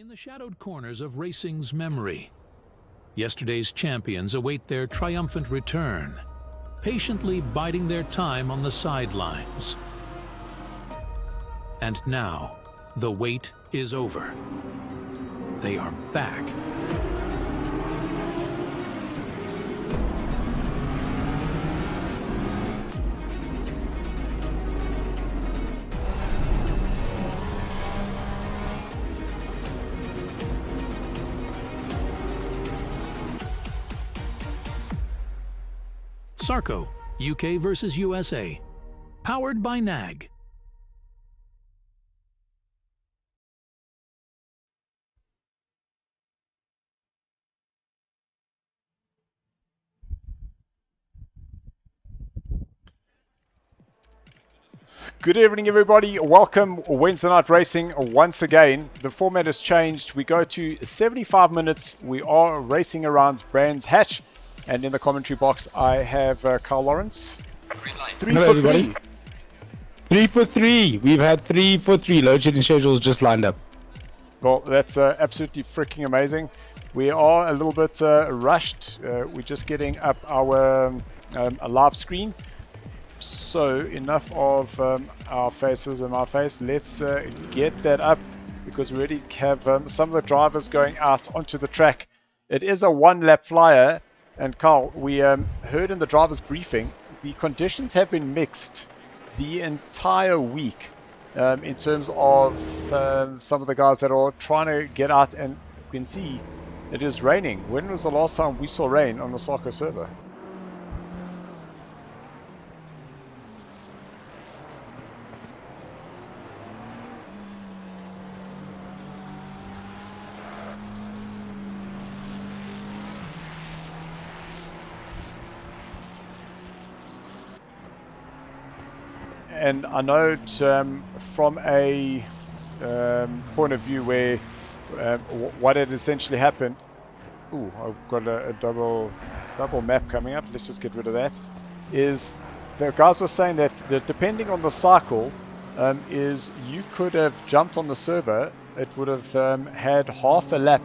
the shadowed corners of racing's memory, yesterday's champions await their triumphant return, patiently biding their time on the sidelines. And now, the wait is over. They are back. SARCO, UK versus USA, powered by NAG. Good evening, everybody. Welcome Wednesday Night Racing once again. The format has changed. We go to 75 minutes. We are racing around Brands Hatch. And in the commentary box, I have Carl Lawrence. Hello, everybody. 3 for 3. We've had 3 for 3. Load shedding schedules just lined up. Well, that's absolutely freaking amazing. We are a little bit rushed. We're just getting up our a live screen. So enough of our faces and my face. Let's get that up because we already have some of the drivers going out onto the track. It is a one-lap flyer. And Carl, we heard in the driver's briefing, the conditions have been mixed the entire week in terms of some of the guys that are trying to get out, and you can see it is raining. When was the last time we saw rain on the SARCO server? And I know from a point of view where what had essentially happened. Ooh, I've got a double map coming up. Let's just get rid of that. Is the guys were saying that depending on the cycle, is you could have jumped on the server. It would have had half a lap,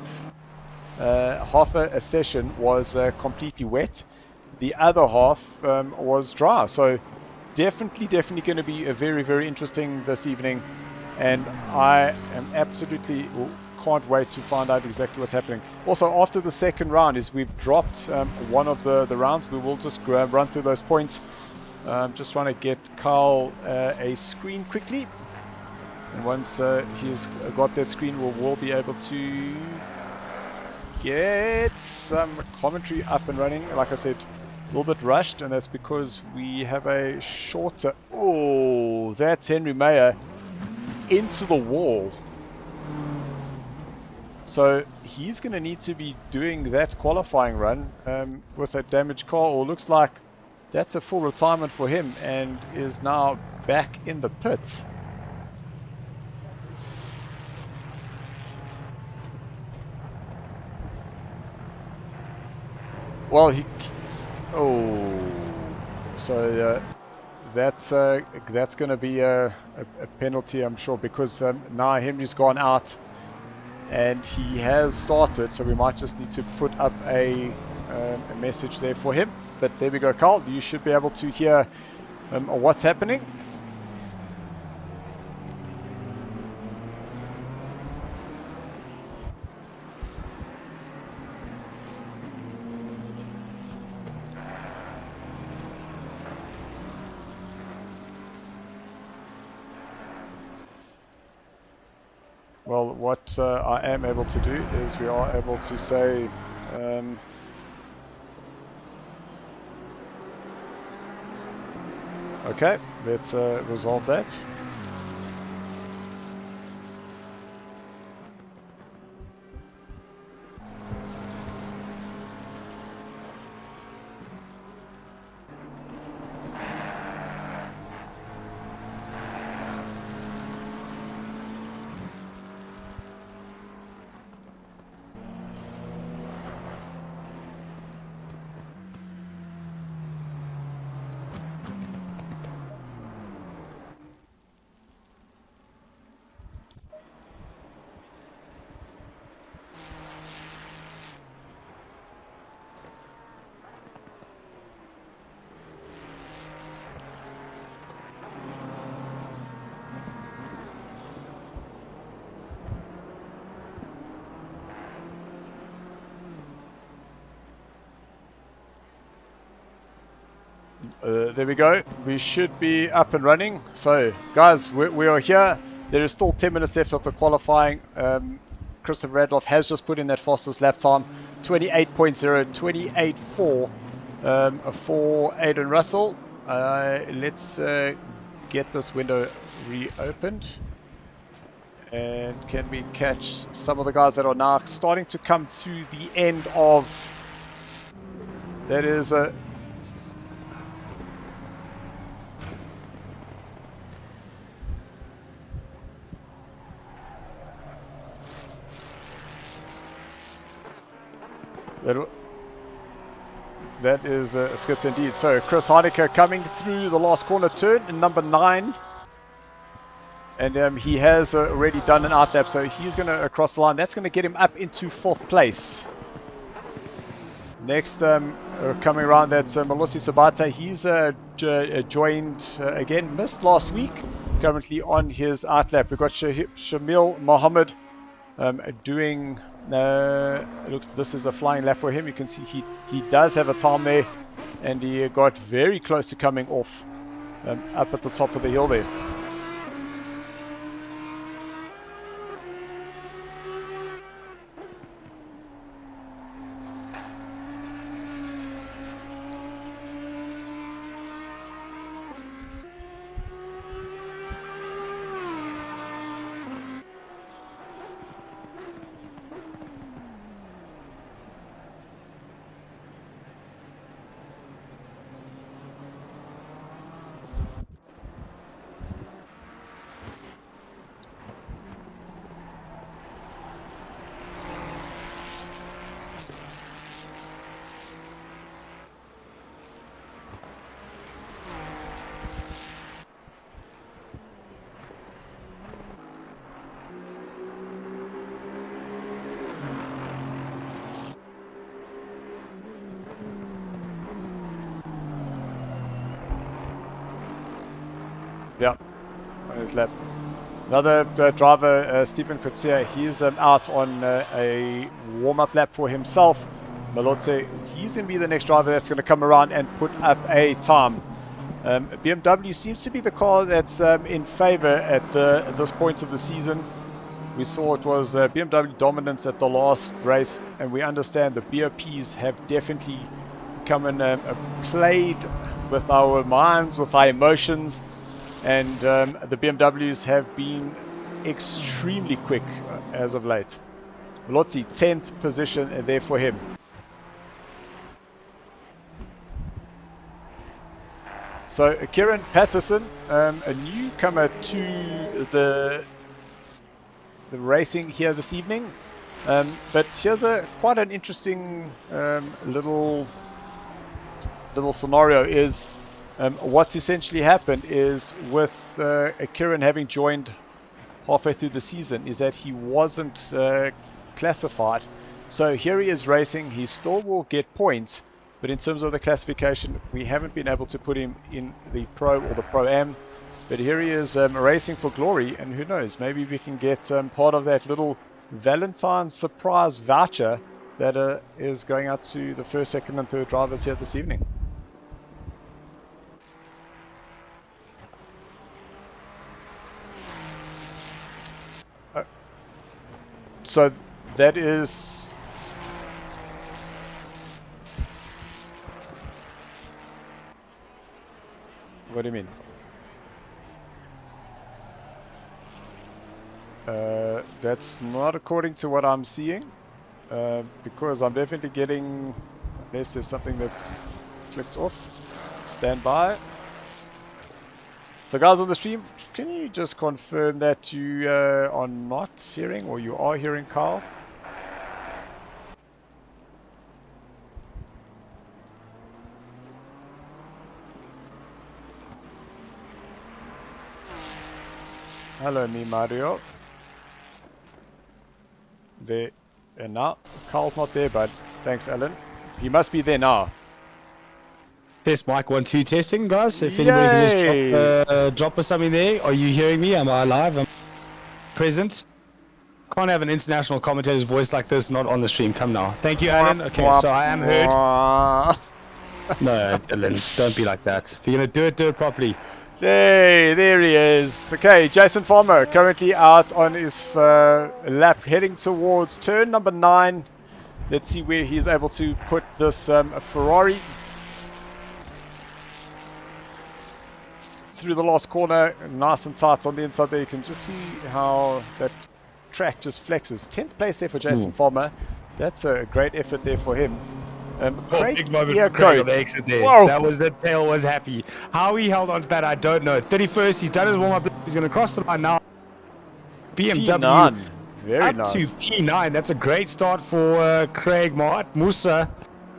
half a session was completely wet. The other half was dry. So definitely going to be a very interesting this evening, and I am absolutely can't wait to find out exactly what's happening. Also, after the second round, is we've dropped one of the rounds. We will just run through those points. Just trying to get Carl a screen quickly, and once he's got that screen, we'll be able to get some commentary up and running. Like I said, a little bit rushed, and that's because we have a shorter. Oh, that's Henry Mayer into the wall. So he's going to need to be doing that qualifying run with a damaged car, or looks like that's a full retirement for him, and is now back in the pits. Well, so that's going to be a penalty, I'm sure, because now Henry's gone out and he has started, so we might just need to put up a message there for him. But there we go, Carl. You should be able to hear what's happening. Well, what I am able to do is we are able to say okay, let's resolve that. There we go. We should be up and running. So, guys, we are here. There is still 10 minutes left of the qualifying. Christopher Radloff has just put in that fastest lap time, 28.0, 28.4 for Aiden Russell. Let's get this window reopened. And can we catch some of the guys that are now starting to come to the end of... That is a... That is a skits indeed. So Chris Heinecker coming through the last corner turn in number 9. And he has already done an outlap, so he's going to cross the line. That's going to get him up into 4th place. Next, coming around, that's Malosi Sabata. He's joined, again, missed last week, currently on his outlap. We've got Shamil Mohammed doing, looks, this is a flying lap for him. You can see he does have a time there, and he got very close to coming off up at the top of the hill there. Yeah, on his lap. Another driver, Stephen Kutsia, he's out on a warm-up lap for himself. Malote, he's going to be the next driver that's going to come around and put up a time. BMW seems to be the car that's in favor at this point of the season. We saw it was BMW dominance at the last race, and we understand the BOPs have definitely come and played with our minds, with our emotions. And the BMWs have been extremely quick as of late. Lotzi, 10th position there for him. So Kieran Patterson, a newcomer to the racing here this evening. But here's quite an interesting little scenario is... what's essentially happened is with Kieran having joined halfway through the season is that he wasn't classified. So here he is racing. He still will get points, but in terms of the classification, we haven't been able to put him in the Pro or the Pro-Am. But here he is racing for glory, and who knows, maybe we can get part of that little Valentine's surprise voucher that is going out to the first, second and third drivers here this evening. So that is... What do you mean? That's not according to what I'm seeing, because I'm definitely getting, unless there's something that's clicked off. Stand by. So guys on the stream, can you just confirm that you are not hearing, or you are hearing Carl? Hello, me Mario. There and now. Carl's not there, but thanks, Alan. He must be there now. Test mic 1 2 testing, guys. If anybody can just drop us something there. Are you hearing me? Am I alive? Am I present? Can't have an international commentator's voice like this not on the stream. Come now. Thank you, Alan. Okay, so I am heard. No, Dylan, don't be like that. If you're going to do it properly. There he is. Okay, Jason Farmer currently out on his lap, heading towards turn number 9. Let's see where he's able to put this Ferrari. Through the last corner, nice and tight on the inside there. You can just see how that track just flexes. 10th place there for Jason Farmer. That's a great effort there for him. Big moment for Craig on the exit there. Whoa. The tail was happy. How he held on to that, I don't know. 31st, he's done his warm-up. He's going to cross the line now. BMW P9. Very up nice. to P9. That's a great start for Craig Musa.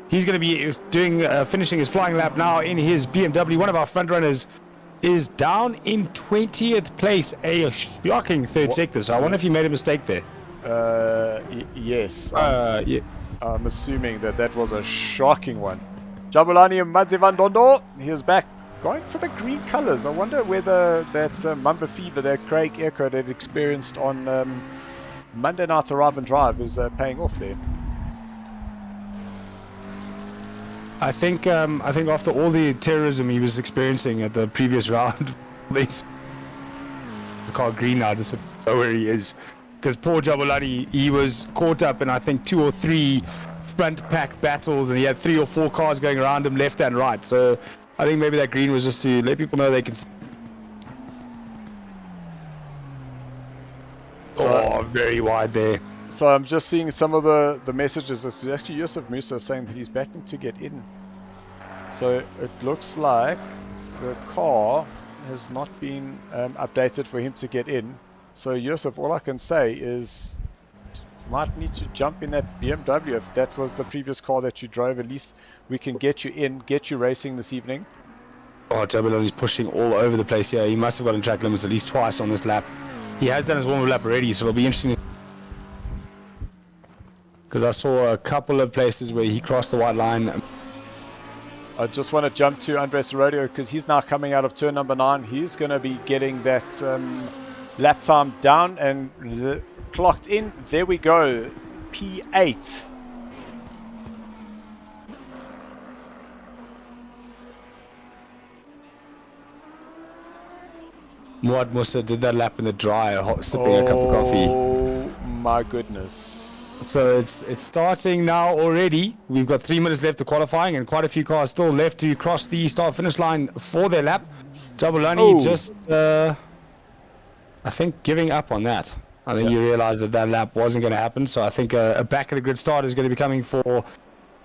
He's going to be doing finishing his flying lap now in his BMW. One of our front runners is down in 20th place. A shocking third sector. So I wonder if he made a mistake there. Yes. Yeah. I'm assuming that was a shocking one. Jabulani Madzivandondo, he is back going for the green colors. I wonder whether that Mamba fever that Craig Echo had experienced on Monday night arrive and drive is paying off there. I think after all the terrorism he was experiencing at the previous round, the car green now just know where he is. Because poor Jabulani, he was caught up in I think 2 or 3 front pack battles, and he had 3 or 4 cars going around him left and right. So I think maybe that green was just to let people know they can see. So, very wide there. So I'm just seeing some of the messages. It's actually Yusuf Musa saying that he's backing to get in. So it looks like the car has not been updated for him to get in. So Yusuf, all I can say is you might need to jump in that BMW. If that was the previous car that you drove, at least we can get you in, get you racing this evening. Oh, Jabulani's pushing all over the place here. He must have gotten track limits at least twice on this lap. He has done his warm-up lap already, so it'll be interesting. Because I saw a couple of places where he crossed the white line. I just want to jump to Andres Rodeo because he's now coming out of turn number 9. He's going to be getting that lap time down and clocked in. There we go. P8. Muad Musa did that lap in the dry, sipping a cup of coffee. Oh my goodness. So it's starting now already. We've got 3 minutes left of qualifying and quite a few cars still left to cross the start-finish line for their lap. Jabulani just, I think, giving up on that. I think you realize that lap wasn't going to happen. So I think a back-of-the-grid start is going to be coming for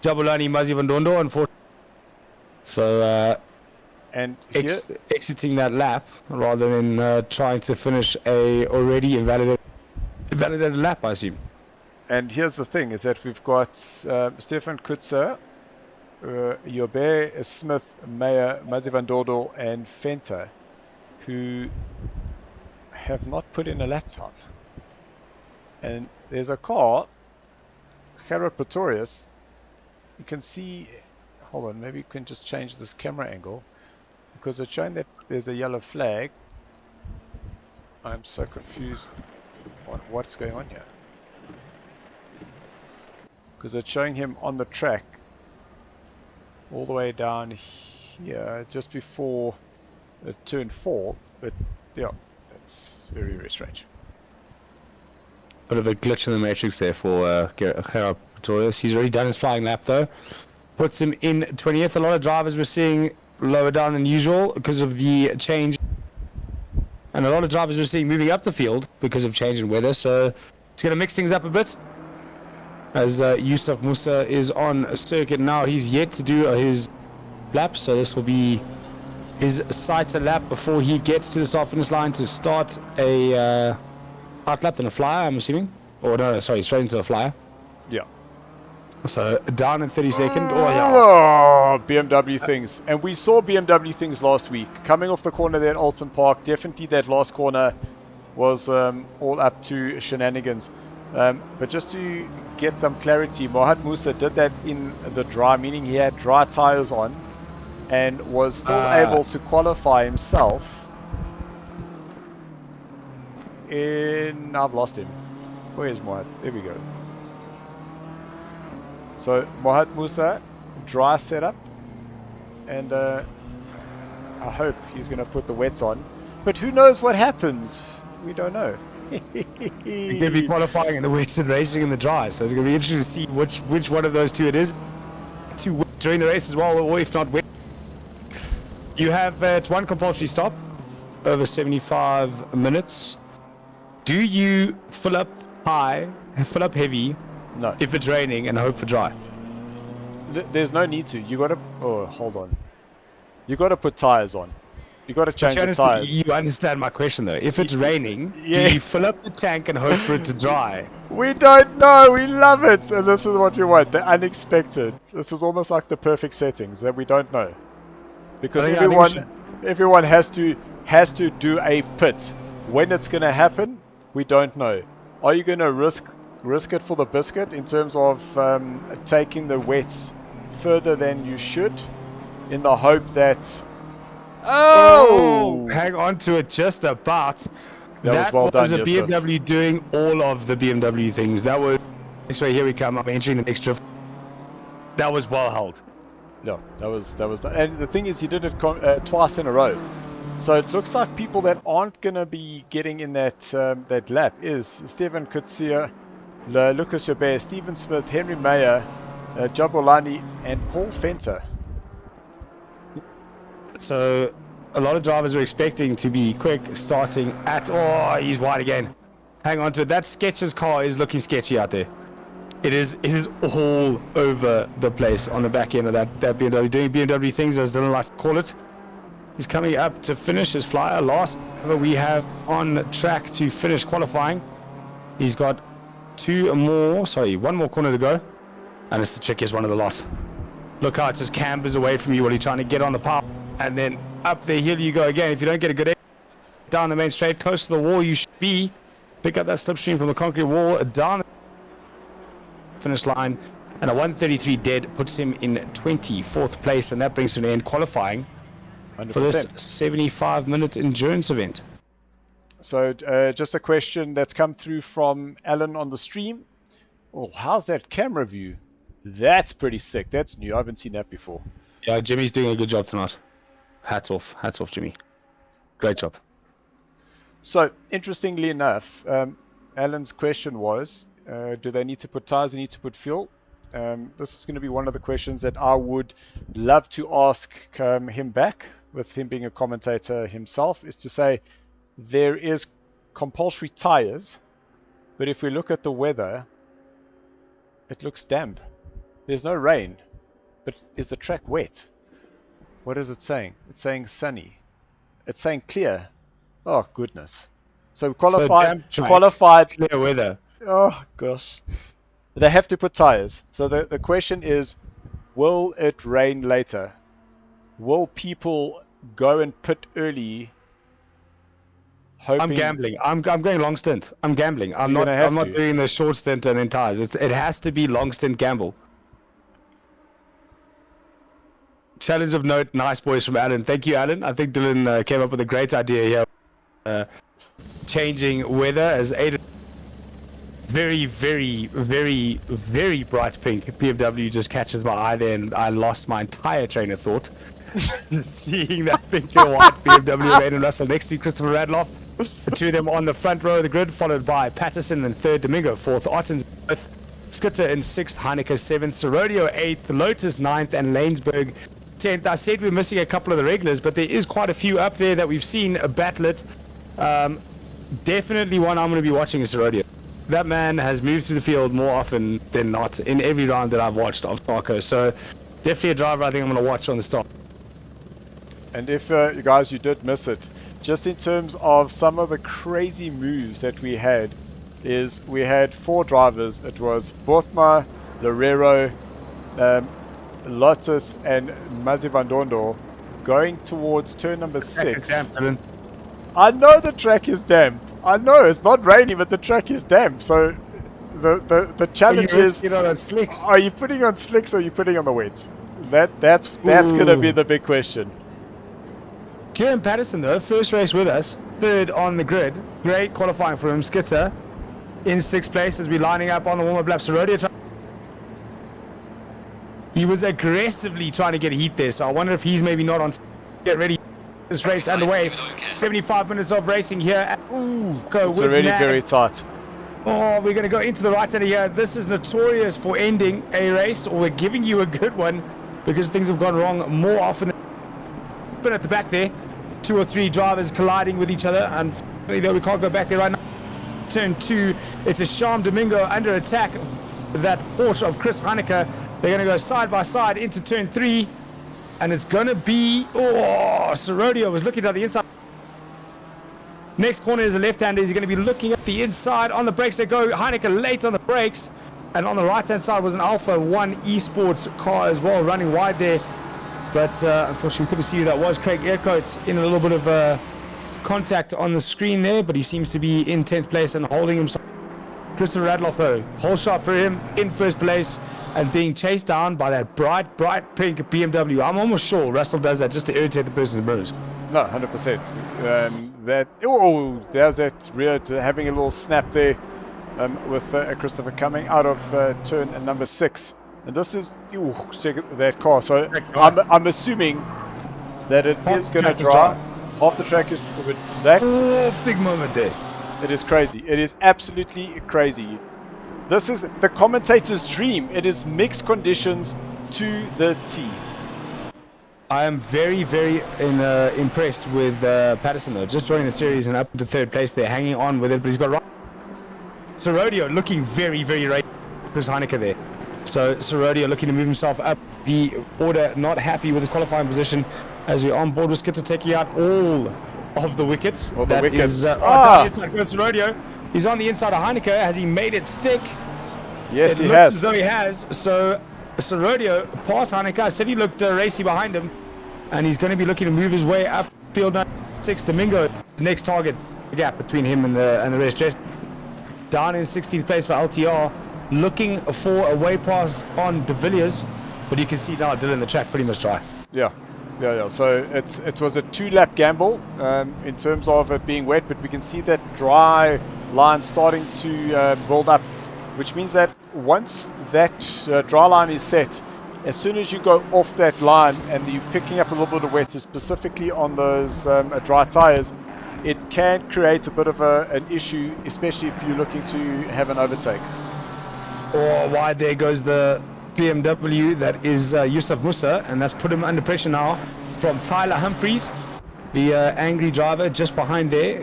Jabulani Madzivandondo. Unfortunately. So and exiting that lap rather than trying to finish a already invalidated lap, I assume. And here's the thing, is that we've got Stefan Kutzer, Yobe, Smith, Meyer, Madzivandondo, and Fenta, who have not put in a lap time. And there's a car, Gerard Pretorius. You can see, hold on, maybe you can just change this camera angle, because it's showing that there's a yellow flag. I'm so confused on what's going on here. Because it's showing him on the track all the way down here just before turn 4, but yeah, that's very, very strange. Bit of a glitch in the matrix there for Gerard Pretorius. He's already done his flying lap though, puts him in 20th. A lot of drivers we're seeing lower down than usual because of the change, and a lot of drivers we're seeing moving up the field because of change in weather, so it's going to mix things up a bit. As Yusuf Musa is on a circuit now, he's yet to do his lap, so this will be his sighter lap before he gets to the start-finish line to start a out lap and a flyer, I'm assuming. Or no, sorry, straight into a flyer. Yeah. So down in 32nd. Oh, BMW things. And we saw BMW things last week. Coming off the corner there at Alton Park, definitely that last corner was all up to shenanigans. But just to get some clarity, Mohamed Musa did that in the dry, meaning he had dry tires on and was still able to qualify himself. I've lost him. Where's Mohamed? There we go. So Mohamed Musa, dry setup, and I hope he's going to put the wets on. But who knows what happens? We don't know. You're going to be qualifying in the wets and racing in the dry, so it's going to be interesting to see which one of those two it is. During the race as well, or if not wet. You have it's one compulsory stop over 75 minutes. Do you fill up high, fill up heavy? No. If it's raining and hope for dry? There's no need to. You got to. Oh, hold on. You got to put tires on. You got to change the tires. You understand my question though. If it's raining, do you fill up the tank and hope for it to dry? We don't know. We love it, and this is what we want. The unexpected. This is almost like the perfect settings that we don't know, because everyone has to do a pit. When it's going to happen, we don't know. Are you going to risk it for the biscuit in terms of taking the wets further than you should, in the hope that hang on to it just about. That was well done, a Yusuf. BMW doing all of the BMW things. That was so here we come. I'm entering the next drift. That was well held. No, that was and the thing is, he did it twice in a row. So it looks like people that aren't going to be getting in that lap is Stephen Kutsia, Lucas Jobert, Stephen Smith, Henry Mayer, Jabulani, and Paul Fenter. So a lot of drivers are expecting to be quick, starting at... Oh, he's wide again. Hang on to it. That Skechers car is looking sketchy out there. It is all over the place on the back end of that BMW. Doing BMW things, as Dylan likes to call it. He's coming up to finish his flyer. Last we have on track to finish qualifying. He's got one more corner to go. And it's the trickiest one of the lot. Look how it just cambers away from you while you're trying to get on the power. And then up the hill you go again. If you don't get a good down the main straight, close to the wall you should be. Pick up that slipstream from the concrete wall, down the finish line. And a 133 dead puts him in 24th place. And that brings to an end qualifying 100%. For this 75-minute endurance event. So just a question that's come through from Alan on the stream. Oh, how's that camera view? That's pretty sick. That's new. I haven't seen that before. Yeah, Jimmy's doing a good job tonight. Hats off, Jimmy. Great job. So, interestingly enough, Alan's question was, do they need to put tires? They need to put fuel? This is going to be one of the questions that I would love to ask him back, with him being a commentator himself, is to say, there is compulsory tires, but if we look at the weather, it looks damp. There's no rain, but is the track wet? What is it saying? It's saying sunny. It's saying clear. Oh, goodness. So qualified. Clear weather. Oh, gosh. They have to put tires. So the question is, will it rain later? Will people go and pit early? Hoping... I'm gambling. I'm going long stint. I'm gambling. I'm not doing the short stint and then tires. It has to be long stint gamble. Challenge of note, nice boys from Alan. Thank you, Alan. I think Dylan came up with a great idea here. Changing weather as Aiden. Very, very, very, very bright pink BMW just catches my eye there, and I lost my entire train of thought. Seeing that pink and white BMW of Aiden Russell next to Christopher Radloff. The two of them on the front row of the grid, followed by Patterson in third, Domingo fourth, Ottens fifth, Skutter in sixth, Heineke seventh, Serodio eighth, Lotus ninth, and Lanesburg 10th. I said we're missing a couple of the regulars, but there is quite a few up there that we've seen battle it. Definitely one I'm going to be watching is Serodio. That man has moved through the field more often than not in every round that I've watched of SARCO. So definitely a driver I think I'm going to watch on the start. And if you guys, you did miss it, just in terms of some of the crazy moves that we had, is we had four drivers. It was Borthma, Lorero, Lotus, and Mazivandondo going towards turn number 6. I know the track is damp. I know it's not raining, but the track is damp. So the challenge is: are you putting on slicks or are you putting on the wets? That's going to be the big question. Kieran Patterson, though, first race with us, third on the grid. Great qualifying for him. Skitter in 6th place as we're lining up on the warm-up lap. Serodio He was aggressively trying to get a heat there, so I wonder if he's maybe not on. Get ready. This race underway. 75 minutes of racing here. Ooh, go It's with already NAG. very tight. Oh, we're going to go into the right hand here. This is notorious for ending a race, or we're giving you a good one because things have gone wrong more often. But at the back there, 2 or 3 drivers colliding with each other, and we can't go back there right now. Turn 2, it's a Sham Domingo under attack. That Porsche of Chris Heineke. They're going to go side by side into turn 3, and it's going to be, Serodio was looking down the inside. Next corner is a left-hander. He's going to be looking at the inside. On the brakes they go. Heineke late on the brakes. And on the right-hand side was an Alpha 1 Esports car as well, running wide there. But unfortunately, we couldn't see who that was. Craig Earcoat in a little bit of contact on the screen there, but he seems to be in 10th place and holding himself. Christopher Radloff, though, whole shot for him in first place and being chased down by that bright pink BMW. I'm almost sure Russell does that just to irritate the person's mirrors. No, 100%. There's that rear having a little snap there with Christopher coming out of turn number 6. And this is, check that car. So I'm assuming that it is going to drive. Half the track is covered. That big moment there. It is crazy. It is absolutely crazy. This is the commentator's dream. It is mixed conditions to the T. I am very, very impressed with Patterson, though. Just joining the series and up into 3rd place there, hanging on with it. But he's got Serodio looking very, very right. Chris Heineke there. So Serodio looking to move himself up the order, not happy with his qualifying position as we're on board with Skitter taking out all of the wickets. All the wickets. Down the inside goes Serodio. He's on the inside of Heineke. Has he made it stick? Yes, he has. It looks as though he has. So Serodio past Heineke. I said he looked racy behind him. And he's going to be looking to move his way up field number 6. Domingo, the next target. The gap between him and the rest. Just down in 16th place for LTR. Looking for a way pass on De Villiers. But you can see now Dylan, the track pretty much dry. Yeah. So it was a 2-lap gamble in terms of it being wet, but we can see that dry line starting to build up, which means that once that dry line is set, as soon as you go off that line and you're picking up a little bit of wet, specifically on those dry tires, it can create a bit of an issue, especially if you're looking to have an overtake. Or wide there goes the BMW, that is Yusuf Musa, and that's put him under pressure now from Tyler Humphreys, the angry driver just behind there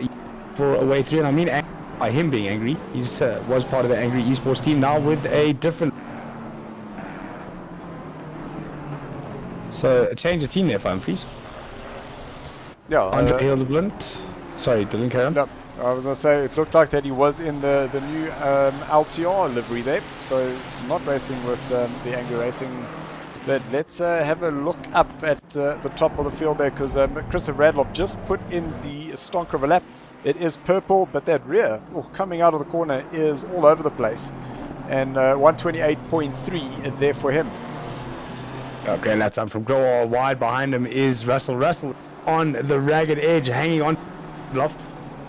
for a way through. And I mean by him being angry, he was part of the angry esports team now with a different. So a change of team there for Humphreys. Yeah. Andre Hildebrand. Sorry, Dylan, carry on. No, I was going to say it looked like that he was in the new LTR livery there, so not racing with the Angry Racing. But let's have a look up at the top of the field there, because Christopher Radloff just put in the stonker of a lap. It is purple, but that rear coming out of the corner is all over the place. And 128.3 there for him. Okay, that's time from Grower. Wide behind him is Russell. Russell on the ragged edge, hanging on.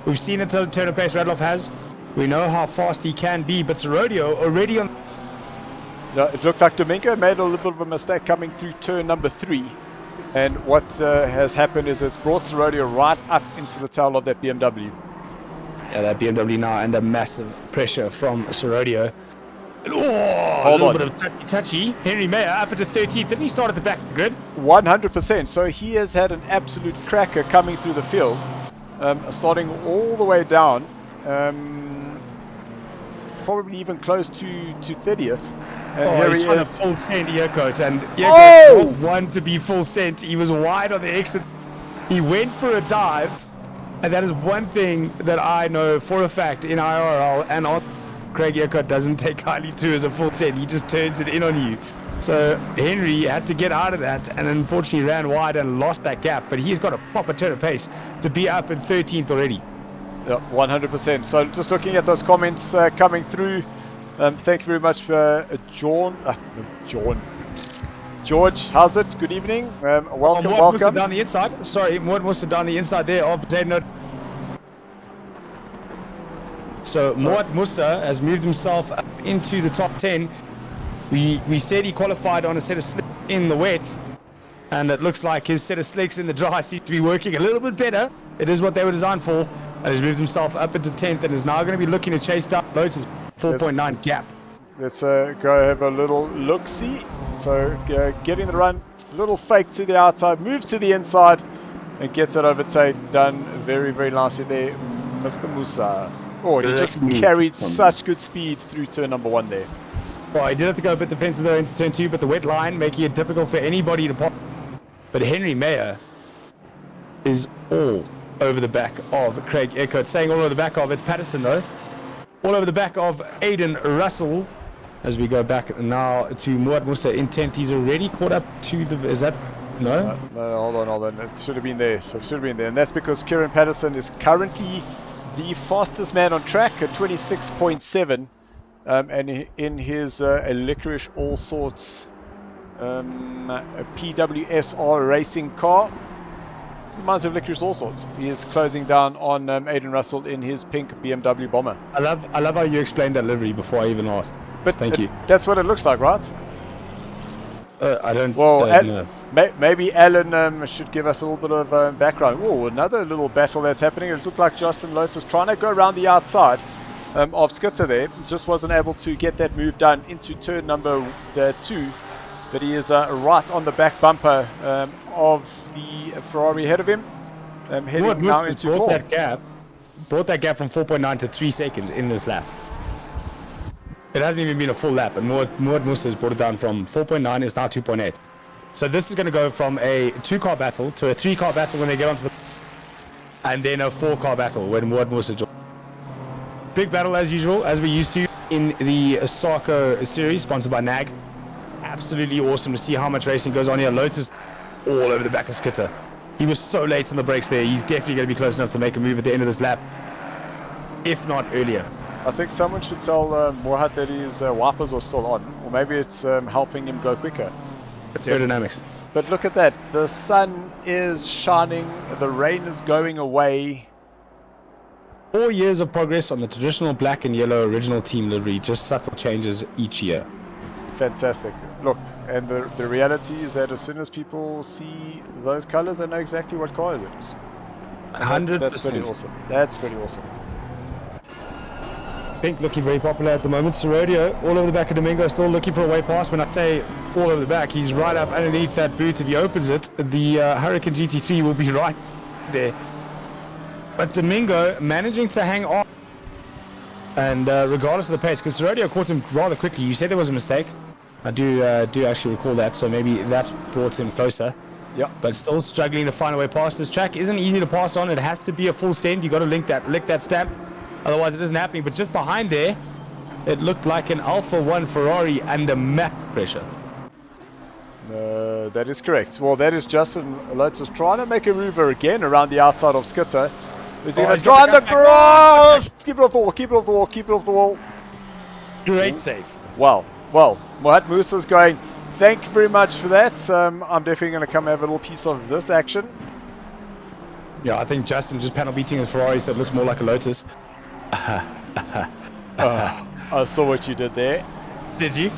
We've seen the turn of pace Radloff has. We know how fast he can be, but Serodio already on. No, it looked like Domingo made a little bit of a mistake coming through turn number 3. And what has happened is it's brought Serodio right up into the tail of that BMW. Yeah, that BMW now under massive pressure from Serodio. A little bit of touchy. Henry Mayer up into 13th. Didn't he start at the back of the grid? 100%. So he has had an absolute cracker coming through the field. Starting all the way down, probably even close to 30th. And here he's he trying is. to full send Earcoat, and Earcoat one to be full sent. He was wide on the exit. He went for a dive, and that is one thing that I know for a fact in IRL and on Craig Earcoat doesn't take kindly to as a full send. He just turns it in on you. So Henry had to get out of that and unfortunately ran wide and lost that gap. But he's got a proper turn of pace to be up in 13th already. Yeah, 100%. So just looking at those comments coming through. Thank you very much for George, how's it? Good evening. Welcome. Musa down the inside. Sorry, Musa down the inside there of Zayno. So Musa has moved himself up into the top 10. We said he qualified on a set of slicks in the wet, and it looks like his set of slicks in the dry seems to be working a little bit better. It is what they were designed for, and he's moved himself up into 10th and is now going to be looking to chase down Lotus 4.9 gap. Let's go have a little look-see. So getting the run, little fake to the outside, moves to the inside, and gets it overtake. Done very, very nicely there, Mr. Musa. Oh, he just carried such good speed through turn number 1 there. Well, he did have to go a bit defensive though into turn 2, but the wet line making it difficult for anybody to pop. But Henry Mayer is all over the back of Craig Eckert. Saying all over the back of, it's Patterson though. All over the back of Aiden Russell. As we go back now to Muad Musa in 10th. He's already caught up to the... Is that... No? No, hold on. It should have been there. So it should have been there. And that's because Kieran Patterson is currently the fastest man on track at 26.7. And in his Licorice All Sorts a PWSR racing car, reminds me of Licorice All Sorts. He is closing down on Aiden Russell in his pink BMW Bomber. I love how you explained that livery before I even asked. But thank you. That's what it looks like, right? I don't. Well, know. Maybe Alan should give us a little bit of background. Oh, another little battle that's happening. It looked like Justin Lotes was trying to go around the outside of Skitzer there. Just wasn't able to get that move done into turn number 2. But he is right on the back bumper of the Ferrari ahead of him. Heading now into 4. Brought that gap from 4.9 to 3 seconds in this lap. It hasn't even been a full lap, and Muad Musa has brought it down from 4.9, it's now 2.8. So this is going to go from a 2-car battle to a 3-car battle when they get onto the... And then a 4-car battle when Muad Musa joins. Big battle as usual, as we used to in the SARCO series, sponsored by NAG. Absolutely awesome to see how much racing goes on here. Lotus all over the back of Skitter. He was so late on the brakes there. He's definitely going to be close enough to make a move at the end of this lap, if not earlier. I think someone should tell Moorhat that his wipers are still on, or maybe it's helping him go quicker. It's aerodynamics. But look at that. The sun is shining. The rain is going away. 4 years of progress on the traditional black and yellow original team livery. Just subtle changes each year. Fantastic. Look, and the reality is that as soon as people see those colors, they know exactly what car it is. 100%. That's pretty awesome. That's pretty awesome. Pink looking very popular at the moment. Serodio all over the back of Domingo, still looking for a way past. When I say all over the back, he's right up underneath that boot. If he opens it, the Hurricane GT3 will be right there. But Domingo managing to hang on. And regardless of the pace, because Serodio caught him rather quickly. You said there was a mistake. I do actually recall that, so maybe that's brought him closer. Yeah. But still struggling to find a way past. This track isn't easy to pass on. It has to be a full send. You got to lick that stamp. Otherwise it isn't happening. But just behind there, it looked like an Alpha 1 Ferrari under map pressure. That is correct. Well, that is Justin Lotus trying to make a mover again around the outside of Skitter. Is he going to try the cross? Keep it off the wall, keep it off the wall, keep it off the wall. Great save. Wow. Well, Mohat Musa's going, thank you very much for that. I'm definitely going to come have a little piece of this action. Yeah, I think Justin just panel beating his Ferrari, so it looks more like a Lotus. I saw what you did there. Did you?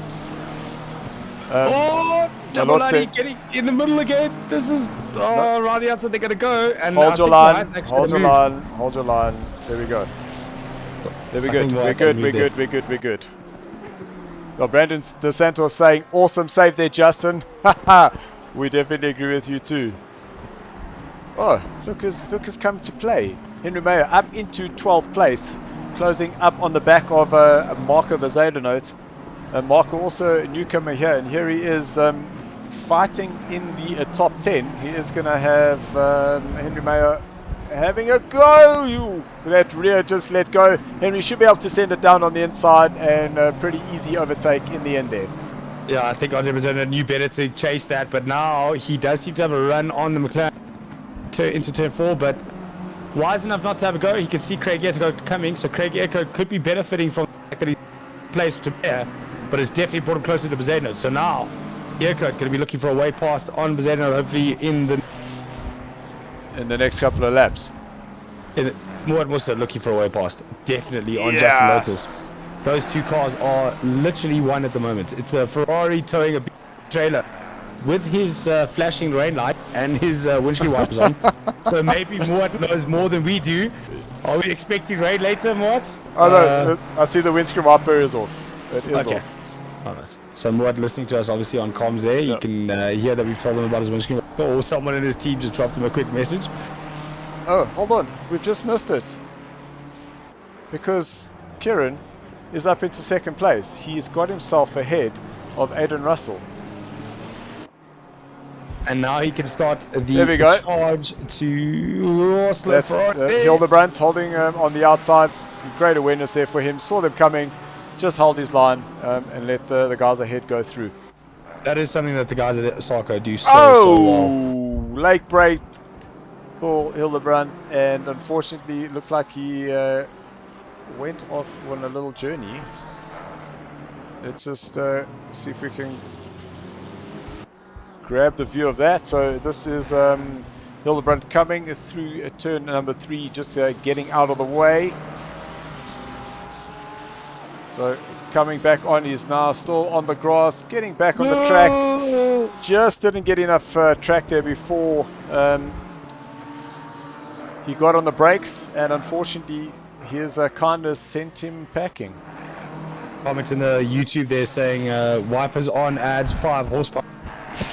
Jabalani getting in the middle again. This is right the outside they're going to go. And hold your line. Hold your line. Hold your line. There we go. There we go. We're good. Well, Brandon DeSantos saying, awesome save there, Justin. We definitely agree with you too. Oh, look who's come to play. Henry Mayer up into 12th place, closing up on the back of Marco the Zelenote. Marco also a newcomer here, and here he is fighting in the top 10. He is going to have Henry Mayer having a go. That rear just let go. Henry should be able to send it down on the inside, and a pretty easy overtake in the end there. Yeah, I think Andre Mazzone knew better to chase that, but now he does seem to have a run on the McLaren into turn 4, but wise enough not to have a go. He can see Craig Eckert coming, so Craig Eckert could be benefiting from the fact that he's placed to bear, but it's definitely brought him closer to Bezeno. So now Eckert going to be looking for a way past on Bezeno, hopefully in the next couple of laps. Muad Musa looking for a way past, definitely on Justin Lotus. Those two cars are literally one at the moment. It's a Ferrari towing a trailer with his flashing rain light and his windscreen wipers on. So maybe Moat knows more than we do. Are we expecting rain later, Moat? Oh no, I see the windscreen wiper is off. It is okay. off. Alright. So Moat listening to us obviously on comms there. You can hear that we've told him about his windscreen wiper, or someone in his team just dropped him a quick message. Oh, hold on. We've just missed it. Because Kieran is up into second place. He's got himself ahead of Aiden Russell. And now he can start the There we go. charge to That's Hildebrandt holding on the outside. Great awareness there for him. Saw them coming. Just hold his line and let the guys ahead go through. That is something that the guys at SARCO do so well. Lake break for Hildebrandt, and unfortunately it looks like he went off on a little journey. Let's just see if we can grab the view of that. So this is Hildebrandt coming through turn number 3, just getting out of the way. So coming back on, he's now still on the grass, getting back on the track. Just didn't get enough track there before he got on the brakes, and unfortunately his kindness sent him packing. Comments in the YouTube there saying wipers on adds 5 horsepower.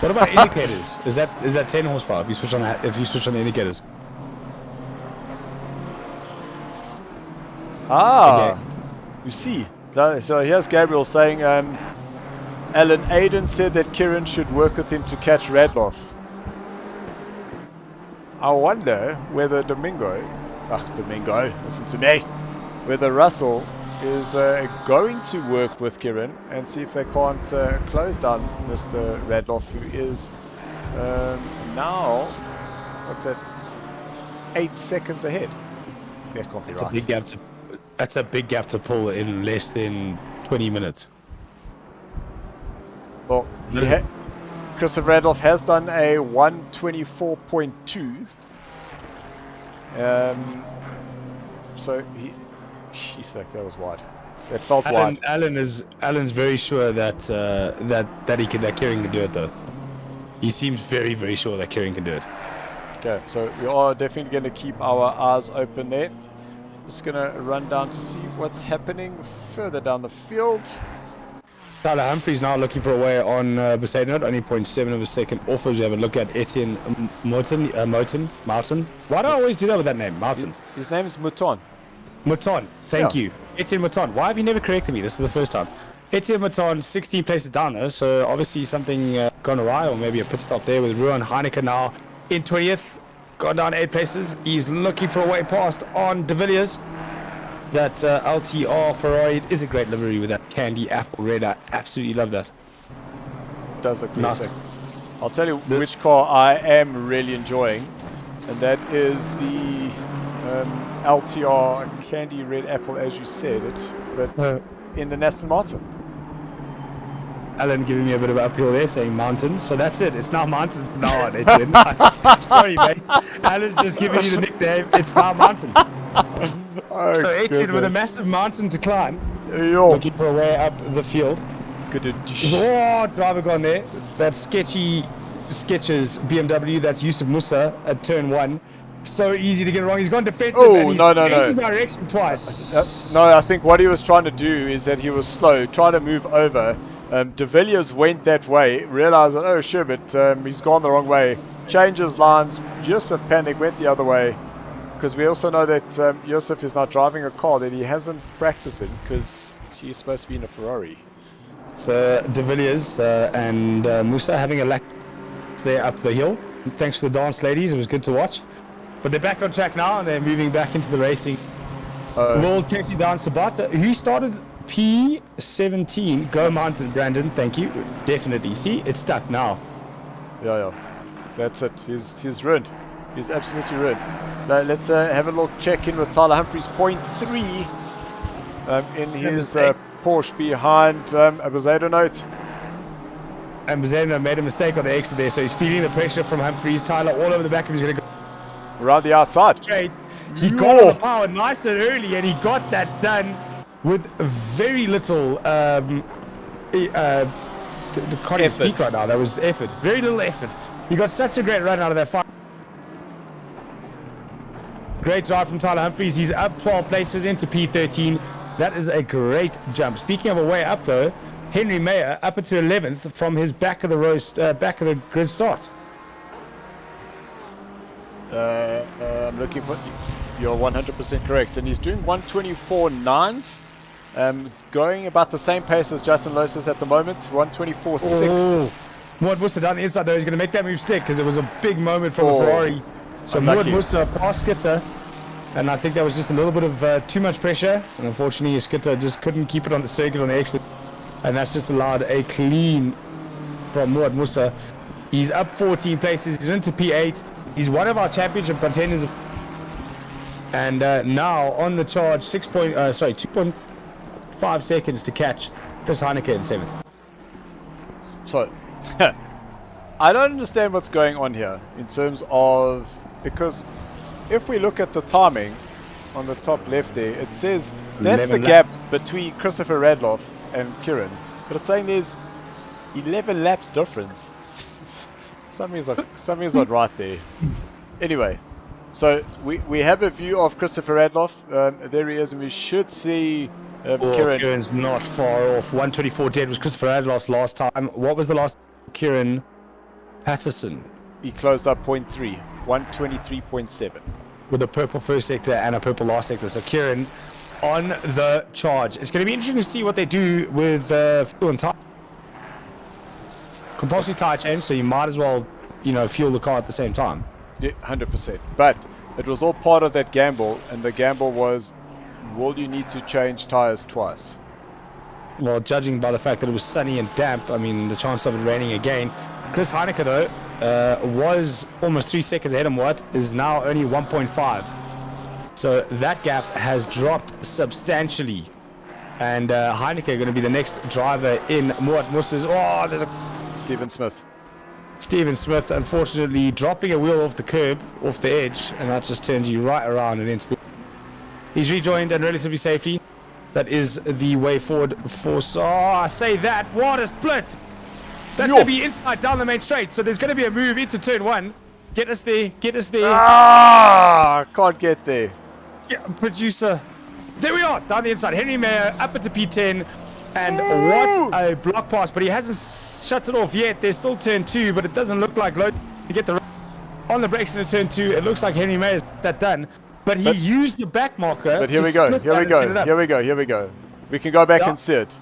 What about indicators? Is that 10 horsepower if you switch on that, if you switch on the indicators? Okay. You see. So here's Gabriel saying Alan Aiden said that Kieran should work with him to catch Radloff. I wonder whether Domingo, listen to me, whether Russell is going to work with Kieran and see if they can't close down Mr. Radloff, who is now, what's that, 8 seconds ahead. That can't be right. That's a big gap to pull in less than 20 minutes. Well, Christopher Radloff has done a 1:24.2. So that was wide. That felt wide. Alan's very sure that Kieran can do it though. He seems very, very sure that Kieran can do it. Okay, so we are definitely going to keep our eyes open there. Just going to run down to see what's happening further down the field. Tyler Humphries now looking for a way on Besaidnot, only 0.7 of a second off as we have a look at Etienne Martin. Why do I always do that with that name, Martin? His name is Mouton. Mouton, thank you. Etienne Mouton. Why have you never corrected me? This is the first time. Etienne Mouton, 16 places down though, so obviously something gone awry, or maybe a pit stop there with Ruan Heineken now in 20th. Gone down 8 places. He's looking for a way past on De Villiers. That LTR Ferrari is a great livery with that candy apple red. I absolutely love that. Does look nice. Sick. I'll tell you which car I am really enjoying, and that is the LTR candy red apple, as you said it, but in the Aston Martin. Alan giving me a bit of an uphill there, saying mountain. So that's it. It's now mountain from now on, Etienne. I'm sorry, mate. Alan's just giving you the nickname. It's now mountain. Oh, so Etienne with a massive mountain to climb. Looking for a way up the field. Oh, driver gone there. That sketches BMW. That's Yusuf Musa at turn 1. So easy to get wrong. He's gone defensive. Oh, no. Direction twice. No, I think what he was trying to do is that he was slow, trying to move over. De Villiers went that way, realized that, oh shit, but he's gone the wrong way. Changes lines. Yusuf panic, went the other way. Because we also know that Yusuf is not driving a car that he hasn't practiced in, because she's supposed to be in a Ferrari. So De Villiers and Musa having a lap there up the hill. Thanks for the dance, ladies. It was good to watch. But they're back on track now, and they're moving back into the racing. Will chasing down Sabata, who started P17. Go Mountain, Brandon. Thank you. Definitely. See, it's stuck now. Yeah. That's it. He's ruined. He's absolutely ruined. Let's have a look. Check in with Tyler Humphries. 0.3 in his Porsche behind Besaidnot. And Besaidnot made a mistake on the exit there, so he's feeling the pressure from Humphries. Tyler all over the back of him. He's going to go around the outside. straight. He got on the power nice and early, and he got that done. with very little can't even speak right now. That was effort. Very little effort. He got such a great run out of that fight. Great drive from Tyler Humphries. He's up 12 places into P13. That is a great jump. Speaking of a way up, though, Henry Mayer up into 11th from his back of the grid start. I'm looking for. You're 100% correct, and he's doing 124.9s. Going about the same pace as Justin Losas at the moment, 124.6. Muad Musa down the inside though, he's going to make that move stick because it was a big moment from the Ferrari. So Muad Musa past Skitter, and I think that was just a little bit of too much pressure, and unfortunately Skitter just couldn't keep it on the circuit on the exit, and that's just allowed a clean from Muad Musa. He's up 14 places, he's into P8, he's one of our championship contenders, and now on the charge 2.5 seconds to catch Chris Heineke in 7th. So, I don't understand what's going on here in terms of, because if we look at the timing on the top left there, it says that's the gap between Christopher Radloff and Kieran, but it's saying there's 11 laps difference. Something's not right there. Anyway, so we have a view of Christopher Radloff. There he is, and we should see Kieran's not far off. 124 dead was Christopher Radloff's last time. What was the last? Kieran Patterson. He closed up 0.3, 123.7. With a purple first sector and a purple last sector. So Kieran on the charge. It's going to be interesting to see what they do with fuel and tire. Compulsory tire change, so you might as well, fuel the car at the same time. Yeah, 100%. But it was all part of that gamble, and the gamble was, will you need to change tires twice? Well, judging by the fact that it was sunny and damp, I mean, the chance of it raining again. Chris Heineke, though, was almost 3 seconds ahead of what is now only 1.5. So that gap has dropped substantially. And Heineke going to be the next driver in Muad Musa's. Oh, there's a... Stephen Smith, unfortunately, dropping a wheel off the curb, off the edge, and that just turns you right around and into the... He's rejoined and relatively safely. That is the way forward for... Oh, I say that. What a split! That's going to be inside down the main straight. So there's going to be a move into turn 1. Get us there. Ah, can't get there. Yeah, producer. There we are, down the inside. Henry Mayer up into P10. And what a block pass. But he hasn't shut it off yet. There's still turn 2, but it doesn't look like load to get the... On the brakes into turn 2. It looks like Henry Mayer's that done. But he used the back marker. But here we go. We can go back and see it.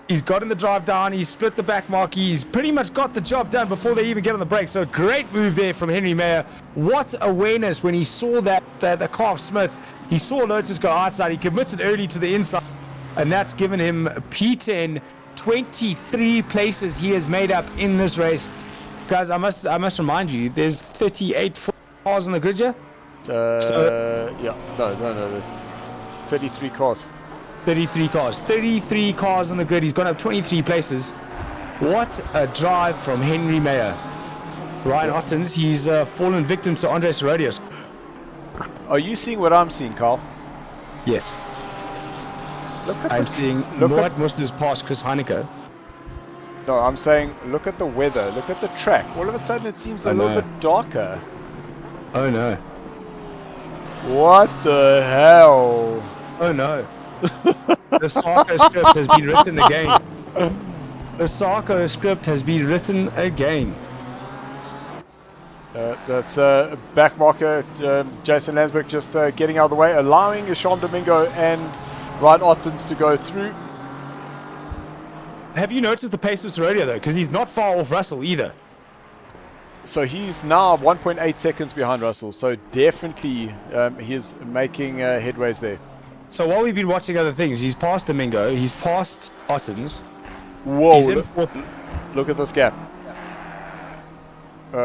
He's gotten the drive down. He's split the back marker. He's pretty much got the job done before they even get on the brakes. So great move there from Henry Mayer. What awareness when he saw that the car of Smith. He saw Lotus go outside. He committed early to the inside. And that's given him P10. 23 places he has made up in this race. Guys, I must remind you, there's 38 cars on the grid here. No, there's 33 cars. 33 cars on the grid. He's gone up 23 places. What a drive from Henry Mayer. Ryan Ottens, he's fallen victim to Andres Herodias. Are you seeing what I'm seeing, Carl? Yes. I'm seeing Muad Musa's past Chris Heineke. No, I'm saying look at the weather. Look at the track. All of a sudden it seems a little bit darker. Oh no. What the hell? Oh no. The SARCO script has been written again. The SARCO script has been written again. That's back marker. Jason Landsberg just getting out of the way, allowing Isham Domingo and Ryan Ottens to go through. Have you noticed the pace of Sorodia though? Because he's not far off Russell either. So he's now 1.8 seconds behind Russell. So definitely he's making headways there. So while we've been watching other things, he's passed Domingo, he's passed Ottens. Whoa, he's in fourth. Look at this gap.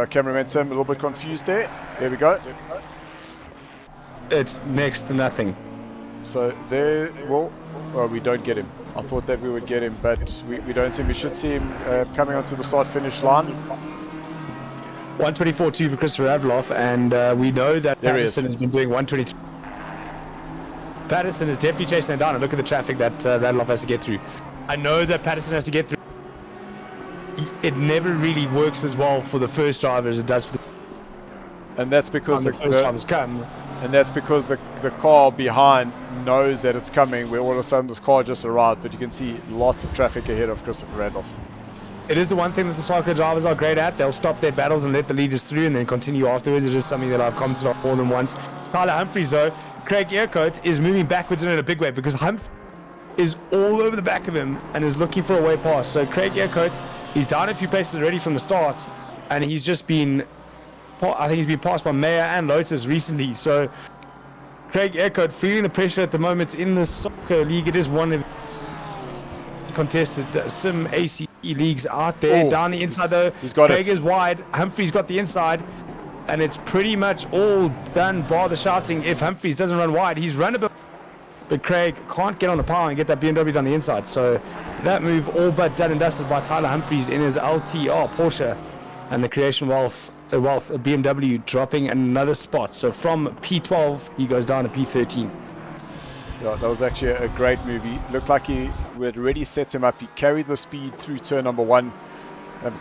Cameraman Sam a little bit confused there. There we go. It's next to nothing. So there, well, we don't get him. I thought that we would get him, but we don't see him. We should see him coming onto the start-finish line. 124.2 for Christopher Avloff, and we know that Patterson has been doing 123. Patterson is definitely chasing them down, and look at the traffic that Radloff has to get through. I know that Patterson has to get through. It never really works as well for the first driver as it does for the And that's because first drivers come. And that's because the car behind knows that it's coming, where all of a sudden this car just arrived, but you can see lots of traffic ahead of Christopher Radloff. It is the one thing that the SARCO drivers are great at. They'll stop their battles and let the leaders through and then continue afterwards. It is something that I've commented on more than once. Tyler Humphries, though, Craig Earcoat is moving backwards in a big way because Humphries is all over the back of him and is looking for a way past. So Craig Earcoat, he's down a few places already from the start, and he's just been, I think he's been passed by Mayer and Lotus recently. So Craig Earcoat feeling the pressure at the moment in the soccer league. It is one of contested sim ACE leagues out there. Down the inside though, Craig is wide, Humphries got the inside, and it's pretty much all done bar the shouting. If Humphries doesn't run wide, he's run a bit, but Craig can't get on the power and get that BMW down the inside. So that move all but done and dusted by Tyler Humphries in his LTR Porsche, and the Creation Wealth BMW dropping another spot. So from P12 he goes down to P13. Yeah, that was actually a great move. He looked like he had already set him up. He carried the speed through turn number 1.